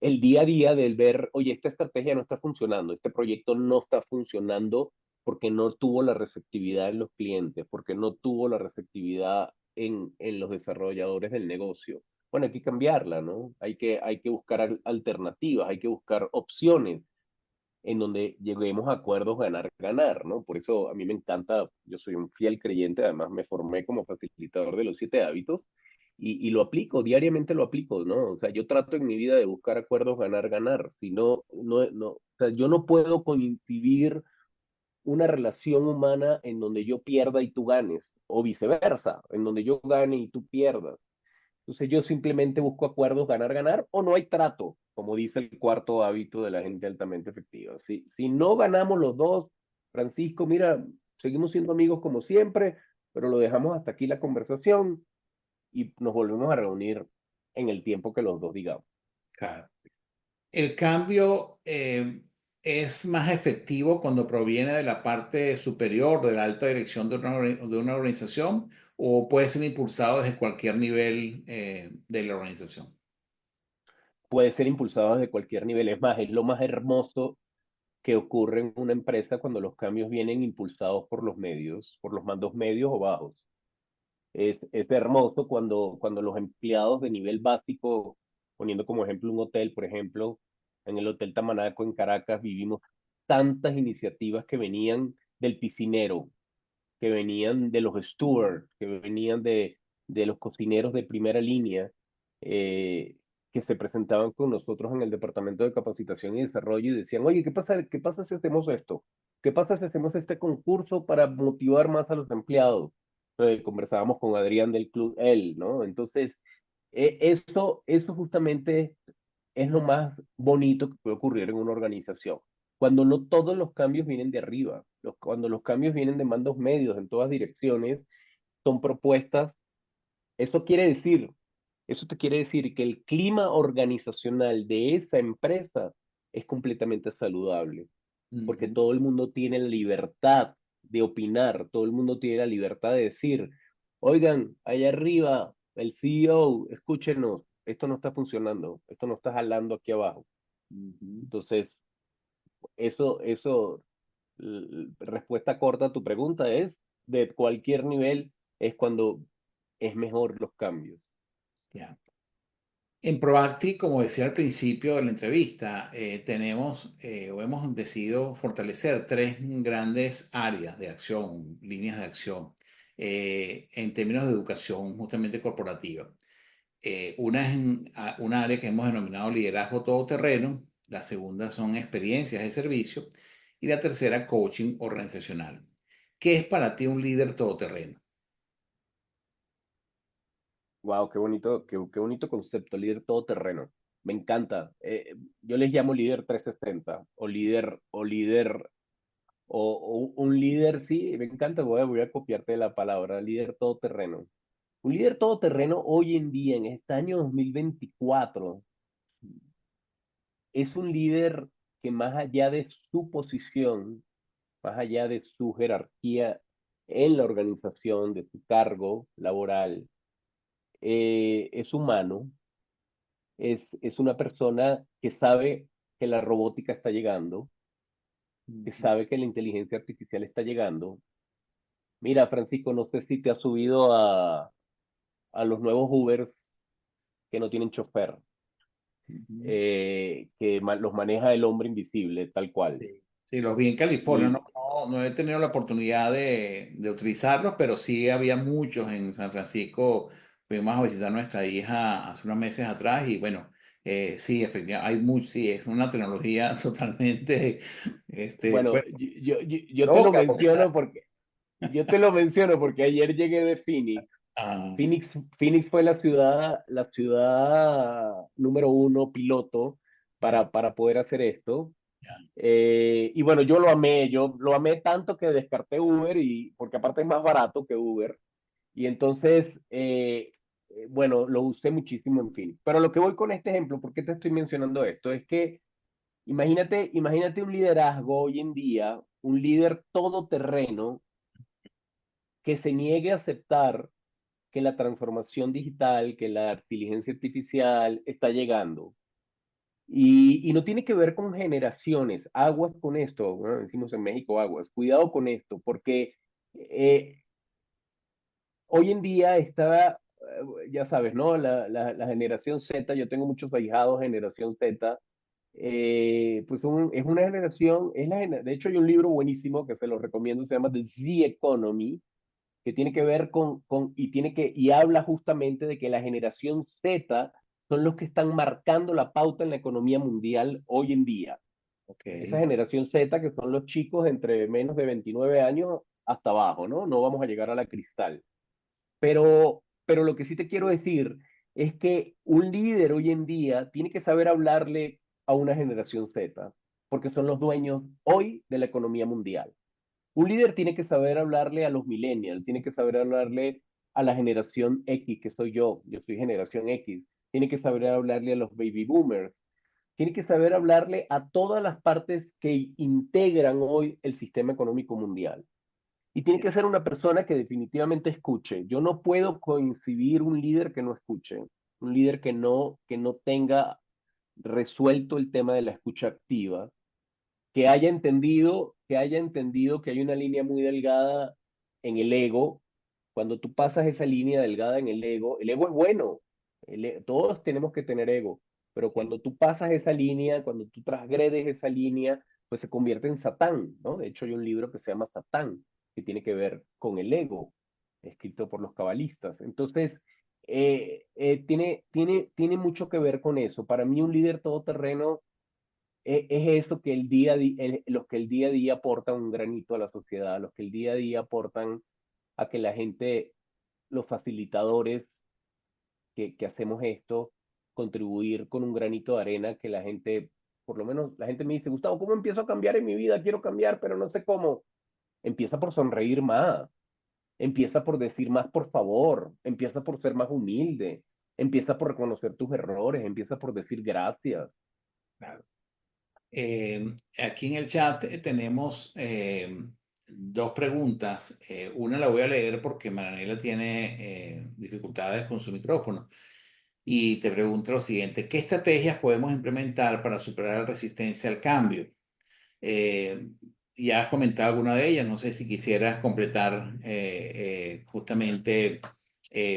el día a día del ver, oye, esta estrategia no está funcionando, este proyecto no está funcionando porque no tuvo la receptividad en los clientes, porque no tuvo la receptividad en los desarrolladores del negocio. Bueno, hay que cambiarla, ¿no? Hay que buscar alternativas, hay que buscar opciones en donde lleguemos a acuerdos ganar-ganar, ¿no? Por eso a mí me encanta, yo soy un fiel creyente, además me formé como facilitador de los 7 hábitos y lo aplico, diariamente lo aplico, ¿no? O sea, yo trato en mi vida de buscar acuerdos ganar-ganar, si no, o sea, yo no puedo coincidir una relación humana en donde yo pierda y tú ganes, o viceversa, en donde yo gane y tú pierdas. Entonces yo simplemente busco acuerdos ganar-ganar o no hay trato, como dice el cuarto hábito de la gente altamente efectiva. Si no ganamos los dos, Francisco, mira, seguimos siendo amigos como siempre, pero lo dejamos hasta aquí la conversación y nos volvemos a reunir en el tiempo que los dos digamos. Claro. El cambio es más efectivo cuando proviene de la parte superior, de la alta dirección de una organización, o puede ser impulsado desde cualquier nivel de la organización. Puede ser impulsado desde cualquier nivel, es más, es lo más hermoso que ocurre en una empresa cuando los cambios vienen impulsados por los medios, por los mandos medios o bajos. Es hermoso cuando los empleados de nivel básico, poniendo como ejemplo un hotel, por ejemplo, en el Hotel Tamanaco en Caracas vivimos tantas iniciativas que venían del piscinero, que venían de los stewards, que venían de los cocineros de primera línea, eh, que se presentaban con nosotros en el Departamento de Capacitación y Desarrollo y decían, oye, ¿qué pasa si hacemos esto? ¿Qué pasa si hacemos este concurso para motivar más a los empleados? Conversábamos con Adrián del Club él, ¿no? Entonces, eso justamente es lo más bonito que puede ocurrir en una organización. Cuando no todos los cambios vienen de arriba, cuando los cambios vienen de mandos medios en todas direcciones, son propuestas. Eso quiere decir, eso te quiere decir que el clima organizacional de esa empresa es completamente saludable, porque Ujú. todo el mundo tiene la libertad de opinar, todo el mundo tiene la libertad de decir, oigan, allá arriba, el CEO, escúchenos, esto no está funcionando, esto no está jalando aquí abajo. Ujú. Entonces, respuesta corta a tu pregunta es, de cualquier nivel, es cuando es mejor los cambios. Ya. En Proacti, como decía al principio de la entrevista, tenemos o hemos decidido fortalecer tres grandes áreas de acción, líneas de acción, en términos de educación justamente corporativa. Una es una área que hemos denominado liderazgo todoterreno, la segunda son experiencias de servicio y la tercera coaching organizacional. ¿Qué es para ti un líder todoterreno? Wow, qué bonito concepto, líder todoterreno. Me encanta. Yo les llamo líder 360 o un líder, sí, me encanta, voy a copiarte la palabra, líder todoterreno. Un líder todoterreno hoy en día, en este año 2024, es un líder que más allá de su posición, más allá de su jerarquía en la organización, de su cargo laboral, es humano, es una persona que sabe que la robótica está llegando, que Ujú. sabe que la inteligencia artificial está llegando. Mira, Francisco, no sé si te has subido a los nuevos Ubers que no tienen chofer, Ujú. los maneja el hombre invisible, tal cual. Sí, sí, los vi en California, Y no he tenido la oportunidad de utilizarlos, pero sí había muchos en San Francisco. Fuimos a visitar a nuestra hija hace unos meses atrás y bueno, sí, efectivamente, hay mucho, sí, es una tecnología totalmente, bueno, bueno, yo te lo loca, porque menciono porque ayer llegué de Phoenix. Ah, Phoenix fue la ciudad número uno piloto ya, para poder hacer esto. ya. Y bueno, yo lo amé tanto que descarté Uber, porque aparte es más barato que Uber. Y entonces, bueno, lo usé muchísimo en Phoenix. Pero lo que voy con este ejemplo, ¿por qué te estoy mencionando esto? Es que imagínate un liderazgo hoy en día, un líder todoterreno que se niegue a aceptar que la transformación digital, que la inteligencia artificial está llegando. Y no tiene que ver con generaciones, aguas con esto, ¿no? Decimos en México aguas, cuidado con esto, porque eh, hoy en día está, ya sabes, ¿no? La generación Z, yo tengo muchos ahijados generación Z, pues es una generación, de hecho hay un libro buenísimo que se lo recomiendo, se llama The Z Economy, que tiene que ver y habla justamente de que la generación Z son los que están marcando la pauta en la economía mundial hoy en día. Ok, Esa generación Z, que son los chicos entre menos de 29 años hasta abajo, ¿no? No vamos a llegar a la cristal. Pero lo que sí te quiero decir es que un líder hoy en día tiene que saber hablarle a una generación Z, porque son los dueños hoy de la economía mundial. Un líder tiene que saber hablarle a los millennials, tiene que saber hablarle a la generación X, que soy yo soy generación X, tiene que saber hablarle a los baby boomers, tiene que saber hablarle a todas las partes que integran hoy el sistema económico mundial. Y tiene que ser una persona que definitivamente escuche. Yo no puedo coincidir un líder que no escuche, un líder que no tenga resuelto el tema de la escucha activa, que haya entendido que hay una línea muy delgada en el ego. Cuando tú pasas esa línea delgada en el ego es bueno. Todos tenemos que tener ego, pero sí, cuando tú pasas esa línea, cuando tú transgredes esa línea, pues se convierte en Satán, ¿no? De hecho, hay un libro que se llama Satán, que tiene que ver con el ego, escrito por los cabalistas. Entonces, tiene mucho que ver con eso. Para mí, un líder todoterreno es eso que los que el día a día aportan un granito a la sociedad, los que el día a día aportan a que la gente, los facilitadores que hacemos esto, contribuir con un granito de arena que la gente, por lo menos la gente me dice, Gustavo, ¿cómo empiezo a cambiar en mi vida? Quiero cambiar, pero no sé cómo. Empieza por sonreír más, empieza por decir más por favor, empieza por ser más humilde, empieza por reconocer tus errores, empieza por decir gracias. claro. Aquí en el chat tenemos dos preguntas. Una la voy a leer porque Maranela tiene dificultades con su micrófono. Y te pregunto lo siguiente: ¿qué estrategias podemos implementar para superar la resistencia al cambio? Eh, ya has comentado alguna de ellas, no sé si quisieras completar justamente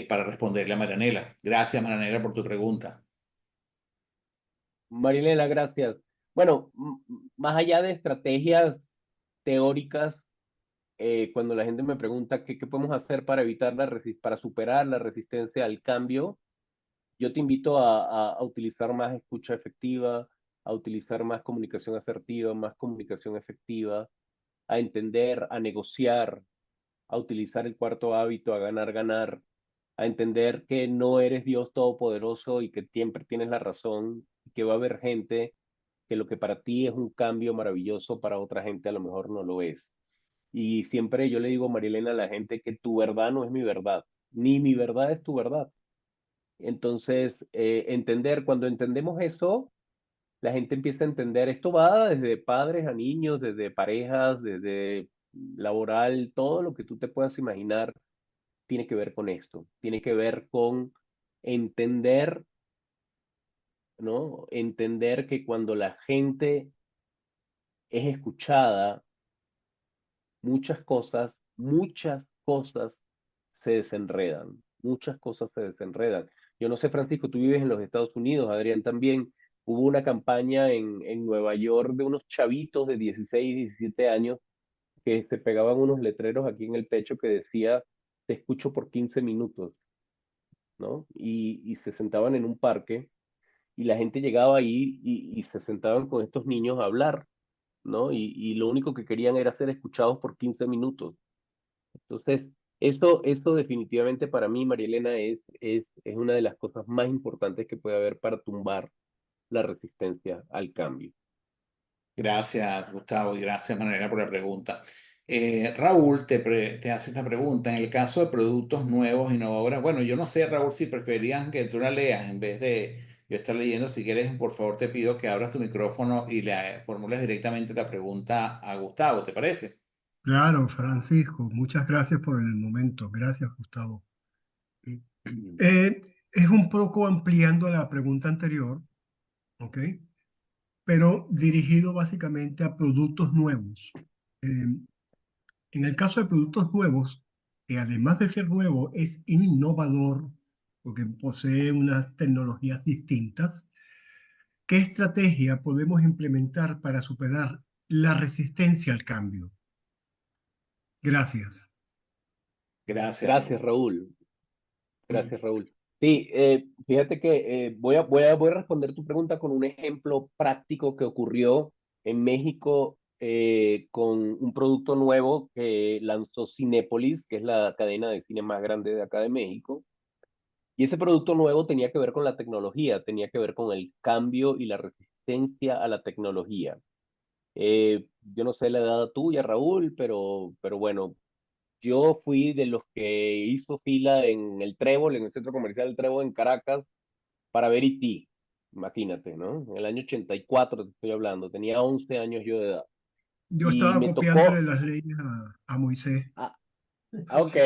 para responderle a Maranela. Gracias, Maranela, por tu pregunta. Marilena, gracias. Bueno, más allá de estrategias teóricas, cuando la gente me pregunta qué podemos hacer para para superar la resistencia al cambio, yo te invito a utilizar más escucha efectiva, a utilizar más comunicación asertiva, más comunicación efectiva, a entender, a negociar, a utilizar el cuarto hábito, a ganar, ganar, a entender que no eres Dios todopoderoso y que siempre tienes la razón, y que va a haber gente que lo que para ti es un cambio maravilloso, para otra gente a lo mejor no lo es. Y siempre yo le digo, Marilena, a la gente que tu verdad no es mi verdad, ni mi verdad es tu verdad. Entonces, cuando entendemos eso, la gente empieza a entender, esto va desde padres a niños, desde parejas, desde laboral, todo lo que tú te puedas imaginar tiene que ver con esto, tiene que ver con entender, ¿no? Entender que cuando la gente es escuchada, muchas cosas se desenredan, muchas cosas se desenredan. Yo no sé, Francisco, tú vives en los Estados Unidos, Adrián también. Hubo una campaña en Nueva York de unos chavitos de 16, 17 años que se pegaban unos letreros aquí en el pecho que decía, te escucho por 15 minutos, ¿no? Y se sentaban en un parque y la gente llegaba ahí y se sentaban con estos niños a hablar, ¿no? Y lo único que querían era ser escuchados por 15 minutos. Entonces, Eso definitivamente para mí, María Elena, es una de las cosas más importantes que puede haber para tumbar la resistencia al cambio. Gracias, Gustavo, y gracias, Manuela, por la pregunta. Raúl te hace esta pregunta. En el caso de productos nuevos, innovadores, bueno, yo no sé, Raúl, si preferías que tú la leas en vez de yo estar leyendo. Si quieres, por favor, te pido que abras tu micrófono y le formules directamente la pregunta a Gustavo, ¿te parece? Claro, Francisco, muchas gracias por el momento. Gracias, Gustavo. Es un poco ampliando la pregunta anterior, ¿ok? Pero dirigido básicamente a productos nuevos. En el caso de productos nuevos, que además de ser nuevo, es innovador porque posee unas tecnologías distintas. ¿Qué estrategia podemos implementar para superar la resistencia al cambio? Gracias. Gracias, Raúl. Gracias, Raúl. Gracias, Raúl. Sí, fíjate que voy a responder tu pregunta con un ejemplo práctico que ocurrió en México con un producto nuevo que lanzó Cinépolis, que es la cadena de cine más grande de acá de México. Y ese producto nuevo tenía que ver con la tecnología, tenía que ver con el cambio y la resistencia a la tecnología. Yo no sé la edad tuya, Raúl, pero bueno, yo fui de los que hizo fila en el Trébol, en el centro comercial del Trébol en Caracas, para ver E.T. Imagínate, ¿no? En el año 84 te estoy hablando, tenía 11 años yo de edad. Yo Y estaba me copiándole tocó, las leyes a Moisés. ah, ok,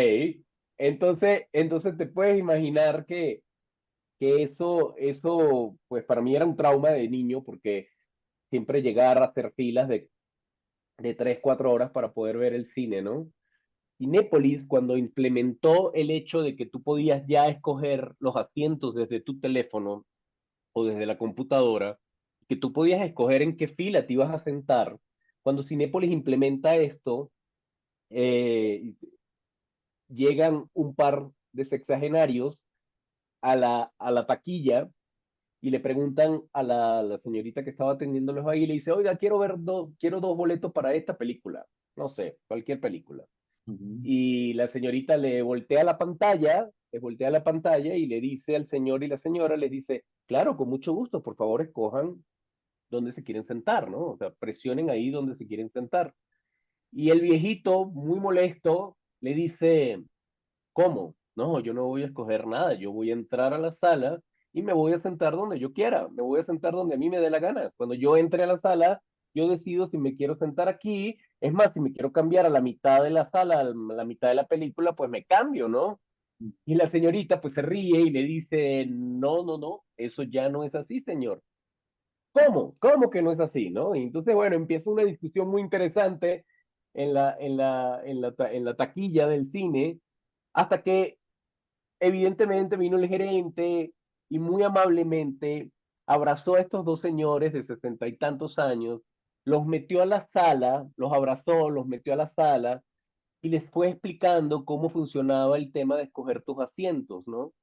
entonces te puedes imaginar que eso, pues para mí era un trauma de niño, porque siempre llegar a hacer filas de 3 4 horas para poder ver el cine, ¿no? Cinépolis, cuando implementó el hecho de que tú podías ya escoger los asientos desde tu teléfono o desde la computadora, que tú podías escoger en qué fila te ibas a sentar, cuando Cinépolis implementa esto, eh, llegan un par de sexagenarios a la taquilla y le preguntan a la señorita que estaba atendiéndolos ahí, y le dice, oiga, quiero dos boletos para esta película, no sé, cualquier película. Ujú. Y la señorita le voltea la pantalla y le dice al señor y la señora, les dice, claro, con mucho gusto, por favor, escojan dónde se quieren sentar, ¿no? O sea, presionen ahí donde se quieren sentar. Y el viejito, muy molesto, le dice, ¿cómo? No, yo no voy a escoger nada, yo voy a entrar a la sala y me voy a sentar donde yo quiera, me voy a sentar donde a mí me dé la gana. Cuando yo entre a la sala, yo decido si me quiero sentar aquí, es más, si me quiero cambiar a la mitad de la sala, a la mitad de la película, pues me cambio, ¿no? Y la señorita pues se ríe y le dice, no, no, no, eso ya no es así, señor. ¿Cómo? ¿Cómo que no es así, no? Y entonces, bueno, empieza una discusión muy interesante en la taquilla del cine, hasta que evidentemente vino el gerente y muy amablemente abrazó a estos dos señores de 60 y tantos años, los metió a la sala, los abrazó, los metió a la sala y les fue explicando cómo funcionaba el tema de escoger tus asientos, ¿no?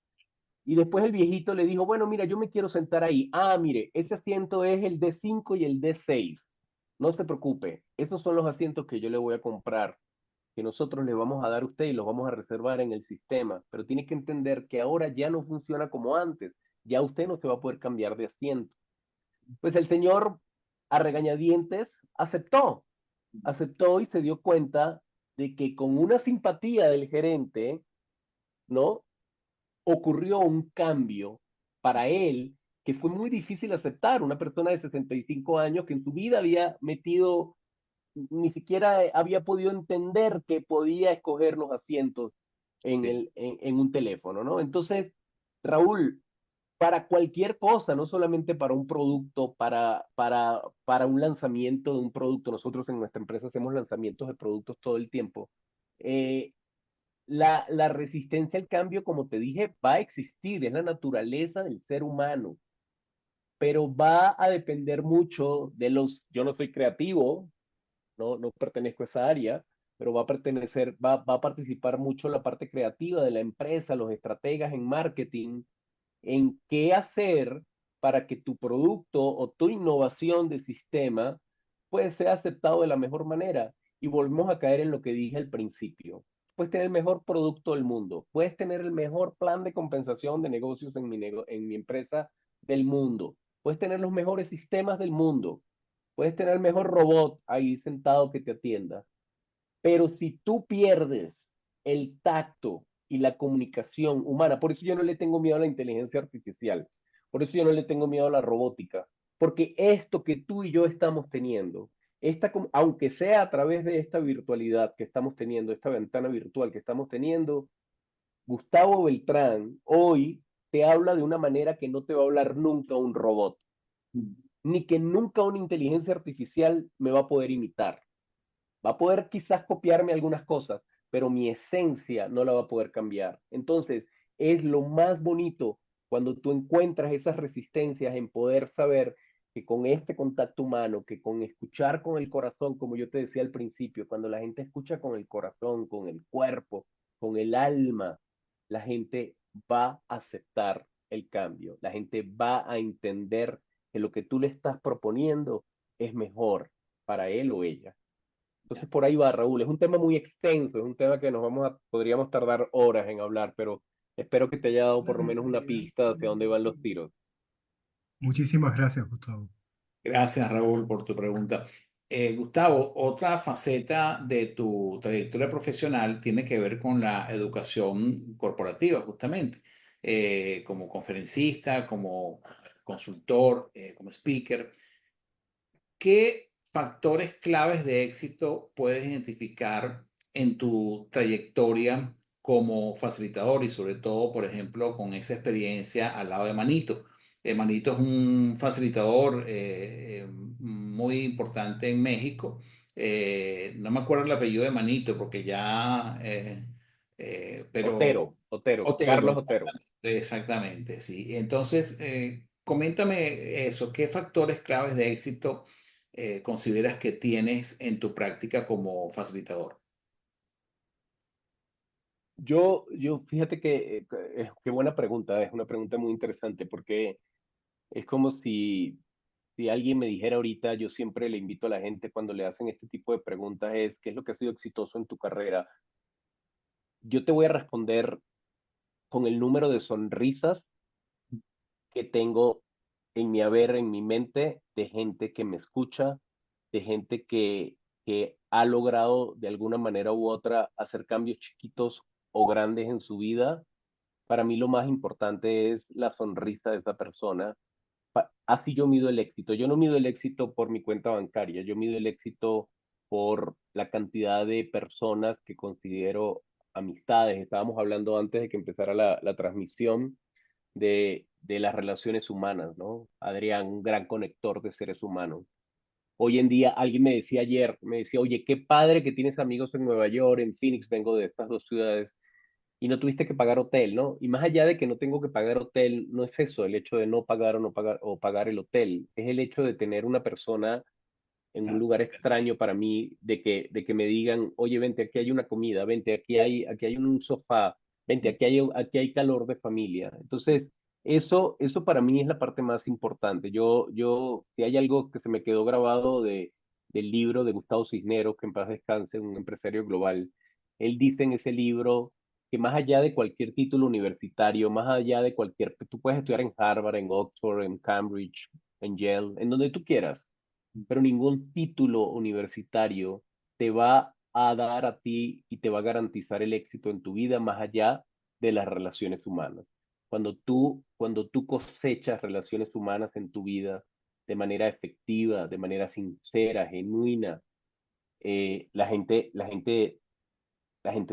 Y después el viejito le dijo, bueno, mira, yo me quiero sentar ahí. Ah, mire, ese asiento es el D5 y el D6. No se preocupe, esos son los asientos que yo le voy a comprar, que nosotros le vamos a dar a usted y los vamos a reservar en el sistema. Pero tiene que entender que ahora ya no funciona como antes. Ya usted no se va a poder cambiar de asiento. Pues el señor, a regañadientes, aceptó y se dio cuenta de que con una simpatía del gerente, ¿no? Ocurrió un cambio para él que fue muy difícil aceptar. Una persona de 65 años que en su vida había metido, ni siquiera había podido entender que podía escoger los asientos Sí. en un teléfono, ¿no? Entonces, Raúl, para cualquier cosa, no solamente para un producto, para un lanzamiento de un producto, nosotros en nuestra empresa hacemos lanzamientos de productos todo el tiempo. eh, la resistencia al cambio, como te dije, va a existir, es la naturaleza del ser humano, pero va a depender mucho yo no soy creativo, no pertenezco a esa área, pero va a participar mucho la parte creativa de la empresa, los estrategas en marketing, en qué hacer para que tu producto o tu innovación de sistema pues sea aceptado de la mejor manera. Y volvemos a caer en lo que dije al principio. puedes tener el mejor producto del mundo, puedes tener el mejor plan de compensación de negocios en en mi empresa del mundo, puedes tener los mejores sistemas del mundo, puedes tener el mejor robot ahí sentado que te atienda, pero si tú pierdes el tacto y la comunicación humana, por eso yo no le tengo miedo a la inteligencia artificial, por eso yo no le tengo miedo a la robótica, porque esto que tú y yo estamos teniendo, aunque sea a través de esta virtualidad que estamos teniendo, esta ventana virtual que estamos teniendo, Gustavo Beltrán hoy te habla de una manera que no te va a hablar nunca un robot, ni que nunca una inteligencia artificial me va a poder imitar. Va a poder quizás copiarme algunas cosas, pero mi esencia no la va a poder cambiar. Entonces, es lo más bonito cuando tú encuentras esas resistencias en poder saber que con este contacto humano, que con escuchar con el corazón, como yo te decía al principio, cuando la gente escucha con el corazón, con el cuerpo, con el alma, la gente va a aceptar el cambio, la gente va a entender que lo que tú le estás proponiendo es mejor para él o ella. Entonces por ahí va, Raúl. Es un tema muy extenso, es un tema que podríamos tardar horas en hablar, pero espero que te haya dado por lo menos una pista hacia dónde van los tiros. Muchísimas gracias, Gustavo. Gracias, Raúl, por tu pregunta. Gustavo, otra faceta de tu trayectoria profesional tiene que ver con la educación corporativa, justamente, como conferencista, como consultor, como speaker. ¿Qué factores claves de éxito puedes identificar en tu trayectoria como facilitador y sobre todo, por ejemplo, con esa experiencia al lado de Manito? Manito es un facilitador muy importante en México. No me acuerdo el apellido de Manito porque ya, pero Otero, Otero, Carlos Otero. exactamente, exactamente, sí. Entonces, coméntame eso, ¿qué factores claves de éxito consideras que tienes en tu práctica como facilitador? Fíjate que, qué buena pregunta, es una pregunta muy interesante porque es como si alguien me dijera ahorita, yo siempre le invito a la gente cuando le hacen este tipo de preguntas es, ¿qué es lo que ha sido exitoso en tu carrera? Yo te voy a responder con el número de sonrisas que tengo en mi haber, en mi mente, de gente que me escucha, de gente que ha logrado de alguna manera u otra hacer cambios chiquitos o grandes en su vida. Para mí lo más importante es la sonrisa de esa persona. Así yo mido el éxito. Yo no mido el éxito por mi cuenta bancaria, yo mido el éxito por la cantidad de personas que considero amistades. Estábamos hablando antes de que empezara la transmisión de las relaciones humanas, ¿no? Adrián, un gran conector de seres humanos. Hoy en día, alguien me decía ayer, me decía, oye, qué padre que tienes amigos en Nueva York, en Phoenix, vengo de estas dos ciudades, y no tuviste que pagar hotel, ¿no? Y más allá de que no tengo que pagar hotel, no es eso, el hecho de no pagar o no pagar o pagar el hotel, es el hecho de tener una persona en un Ah, lugar extraño para mí, de que me digan, oye, vente, aquí hay una comida, vente, aquí hay un sofá, vente, aquí hay calor de familia. Entonces, eso para mí es la parte más importante. Si hay algo que se me quedó grabado del libro de Gustavo Cisneros, que en paz descanse, un empresario global, él dice en ese libro que más allá de cualquier título universitario, más allá de tú puedes estudiar en Harvard, en Oxford, en Cambridge, en Yale, en donde tú quieras, pero ningún título universitario te va a dar a ti y te va a garantizar el éxito en tu vida más allá de las relaciones humanas. Cuando tú cosechas relaciones humanas en tu vida de manera efectiva, de manera sincera, genuina, la gente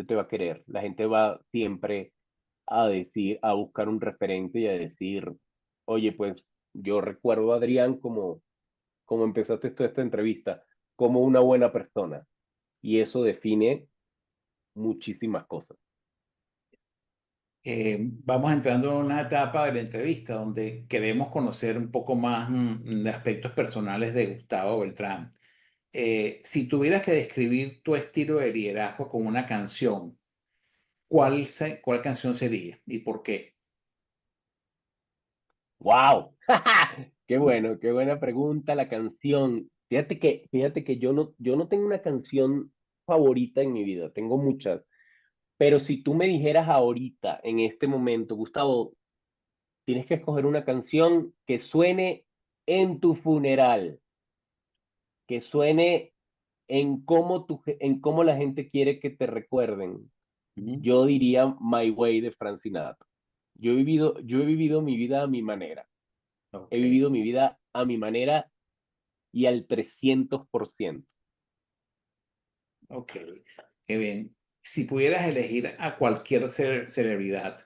te va a querer, la gente va siempre a decir, a buscar un referente y a decir, oye, pues yo recuerdo a Adrián como empezaste toda esta entrevista, como una buena persona. Y eso define muchísimas cosas. vamos entrando en una etapa de la entrevista donde queremos conocer un poco más de aspectos personales de Gustavo Beltrán. Si tuvieras que describir tu estilo de liderazgo con una canción, ¿cuál canción sería y por qué? ¡Wow! Qué bueno, qué buena pregunta la canción. Fíjate que yo no tengo una canción favorita en mi vida, tengo muchas, Pero si tú me dijeras ahorita, en este momento, Gustavo, tienes que escoger una canción que suene en tu funeral, que suene en cómo la gente quiere que te recuerden. Ujú. Yo diría My Way de Frank Sinatra. Yo he vivido mi vida a mi manera. He Ok, vivido mi vida a mi manera y al 300%. ok, qué bien. Si pudieras elegir a cualquier celebridad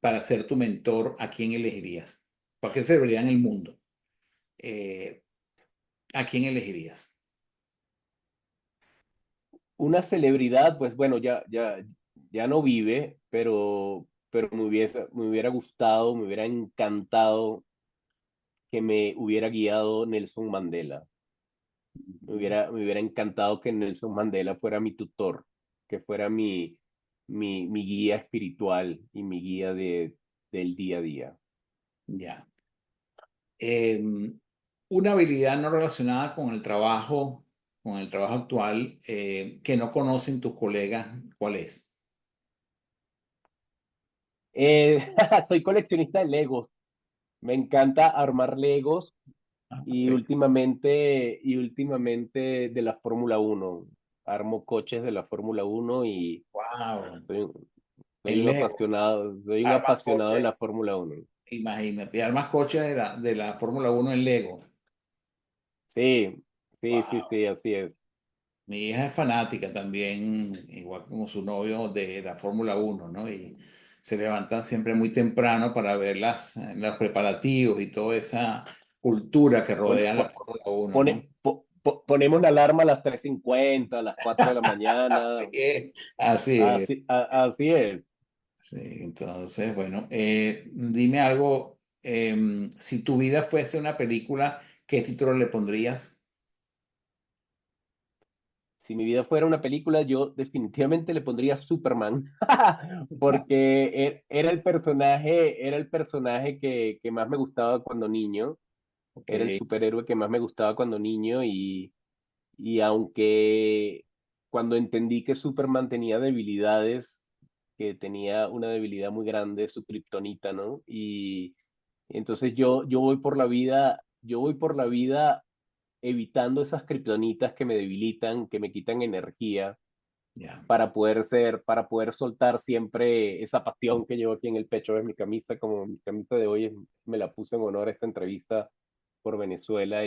para ser tu mentor, ¿a quién elegirías? Cualquier celebridad en el mundo, eh, ¿a quién elegirías? Una celebridad, pues bueno, ya no vive, pero me hubiera gustado, me hubiera encantado que me hubiera guiado Nelson Mandela. Me hubiera encantado que Nelson Mandela fuera mi tutor, que fuera mi guía espiritual y mi guía del día a día. Ya. Una habilidad no relacionada con el trabajo actual, que no conocen tus colegas, ¿cuál es? Soy coleccionista de Legos. Me encanta armar Legos Ah, y perfecto. últimamente de la Fórmula 1. Armo coches de la Fórmula 1 y Wow. soy, El Lego. soy un Armas apasionado de la coches, Fórmula 1. imagínate, armas coches de la Fórmula Uno en Lego. Sí, sí, sí, Wow. sí, así es. Mi hija es fanática también, igual como su novio, de la Fórmula Uno, ¿no? Y se levantan siempre muy temprano para ver los preparativos y toda esa cultura que Pone- rodea la po- Fórmula Uno, ¿no? ponemos la alarma a las 3:50, a las 4 de la Así mañana. es, así es. Así es. Sí, entonces, bueno, dime algo, si tu vida fuese una película, ¿qué título le pondrías? Si mi vida fuera una película, yo definitivamente le pondría Superman, porque era el personaje que más me gustaba cuando niño, Ok, era el superhéroe que más me gustaba cuando niño y aunque cuando entendí que Superman tenía debilidades, que tenía una debilidad muy grande, su kriptonita, ¿no? Y entonces yo voy por la vida evitando esas kriptonitas que me debilitan, que me quitan energía, ya. para poder soltar siempre esa pasión que llevo aquí en el pecho. Es mi camisa, como mi camisa de hoy, me la puse en honor a esta entrevista por Venezuela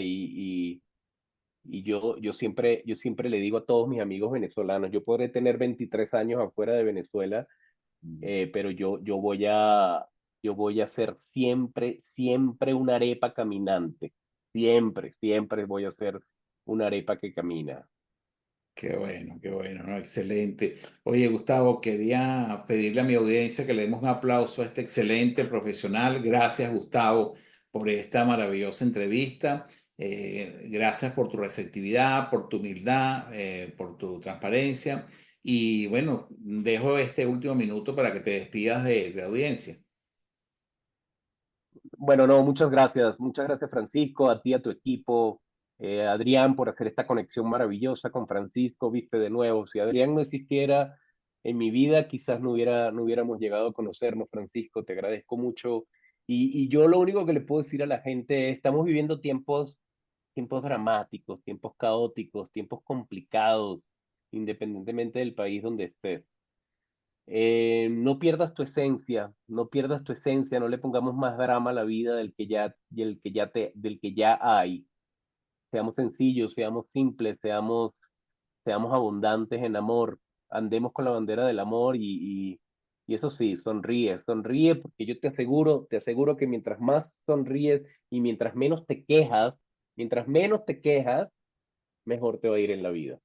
yo siempre le digo a todos mis amigos venezolanos, yo podré tener 23 años afuera de Venezuela, pero yo voy a ser siempre, siempre una arepa caminante. Siempre, siempre voy a ser una arepa que camina. Qué bueno, ¿no? Excelente. Oye, Gustavo, quería pedirle a mi audiencia que le demos un aplauso a este excelente profesional. Gracias, Gustavo, por esta maravillosa entrevista. Gracias por tu receptividad, por tu humildad, por tu transparencia. Y bueno, dejo este último minuto para que te despidas de la audiencia. Bueno, no, muchas gracias Francisco, a ti, a tu equipo, Adrián, por hacer esta conexión maravillosa con Francisco, viste de nuevo, si Adrián no existiera en mi vida, quizás no hubiéramos llegado a conocernos, Francisco, te agradezco mucho. Y yo lo único que le puedo decir a la gente es, estamos viviendo tiempos dramáticos, tiempos caóticos, tiempos complicados, independientemente del país donde estés. No pierdas tu esencia, no pierdas tu esencia, no le pongamos más drama a la vida del que ya hay. Seamos sencillos, seamos simples, seamos abundantes en amor, andemos con la bandera del amor y eso sí, sonríe, sonríe porque yo te aseguro que mientras más sonríes y mientras menos te quejas, mejor te va a ir en la vida.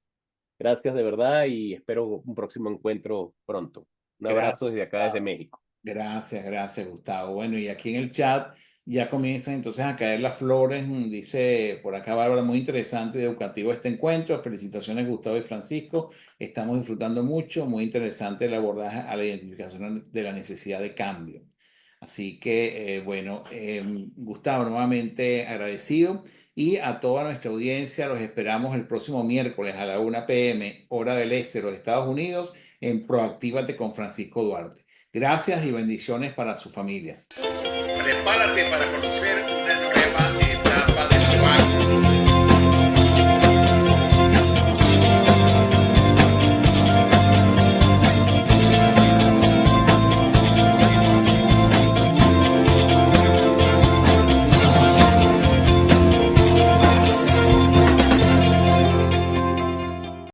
Gracias de verdad y espero un próximo encuentro pronto. Un abrazo Gracias, desde acá, desde Gustavo. México. Gracias, Gustavo. Bueno, y aquí en el chat ya comienzan entonces a caer las flores. Dice por acá Bárbara, muy interesante y educativo este encuentro. Felicitaciones, Gustavo y Francisco. Estamos disfrutando mucho. Muy interesante el abordaje a la identificación de la necesidad de cambio. Así que, bueno, Gustavo, nuevamente agradecido. Y a toda nuestra audiencia, los esperamos el próximo miércoles a la 1 p.m., hora del este de los Estados Unidos, en Proactívate con Francisco Duarte. Gracias y bendiciones para sus familias. Prepárate para conocer una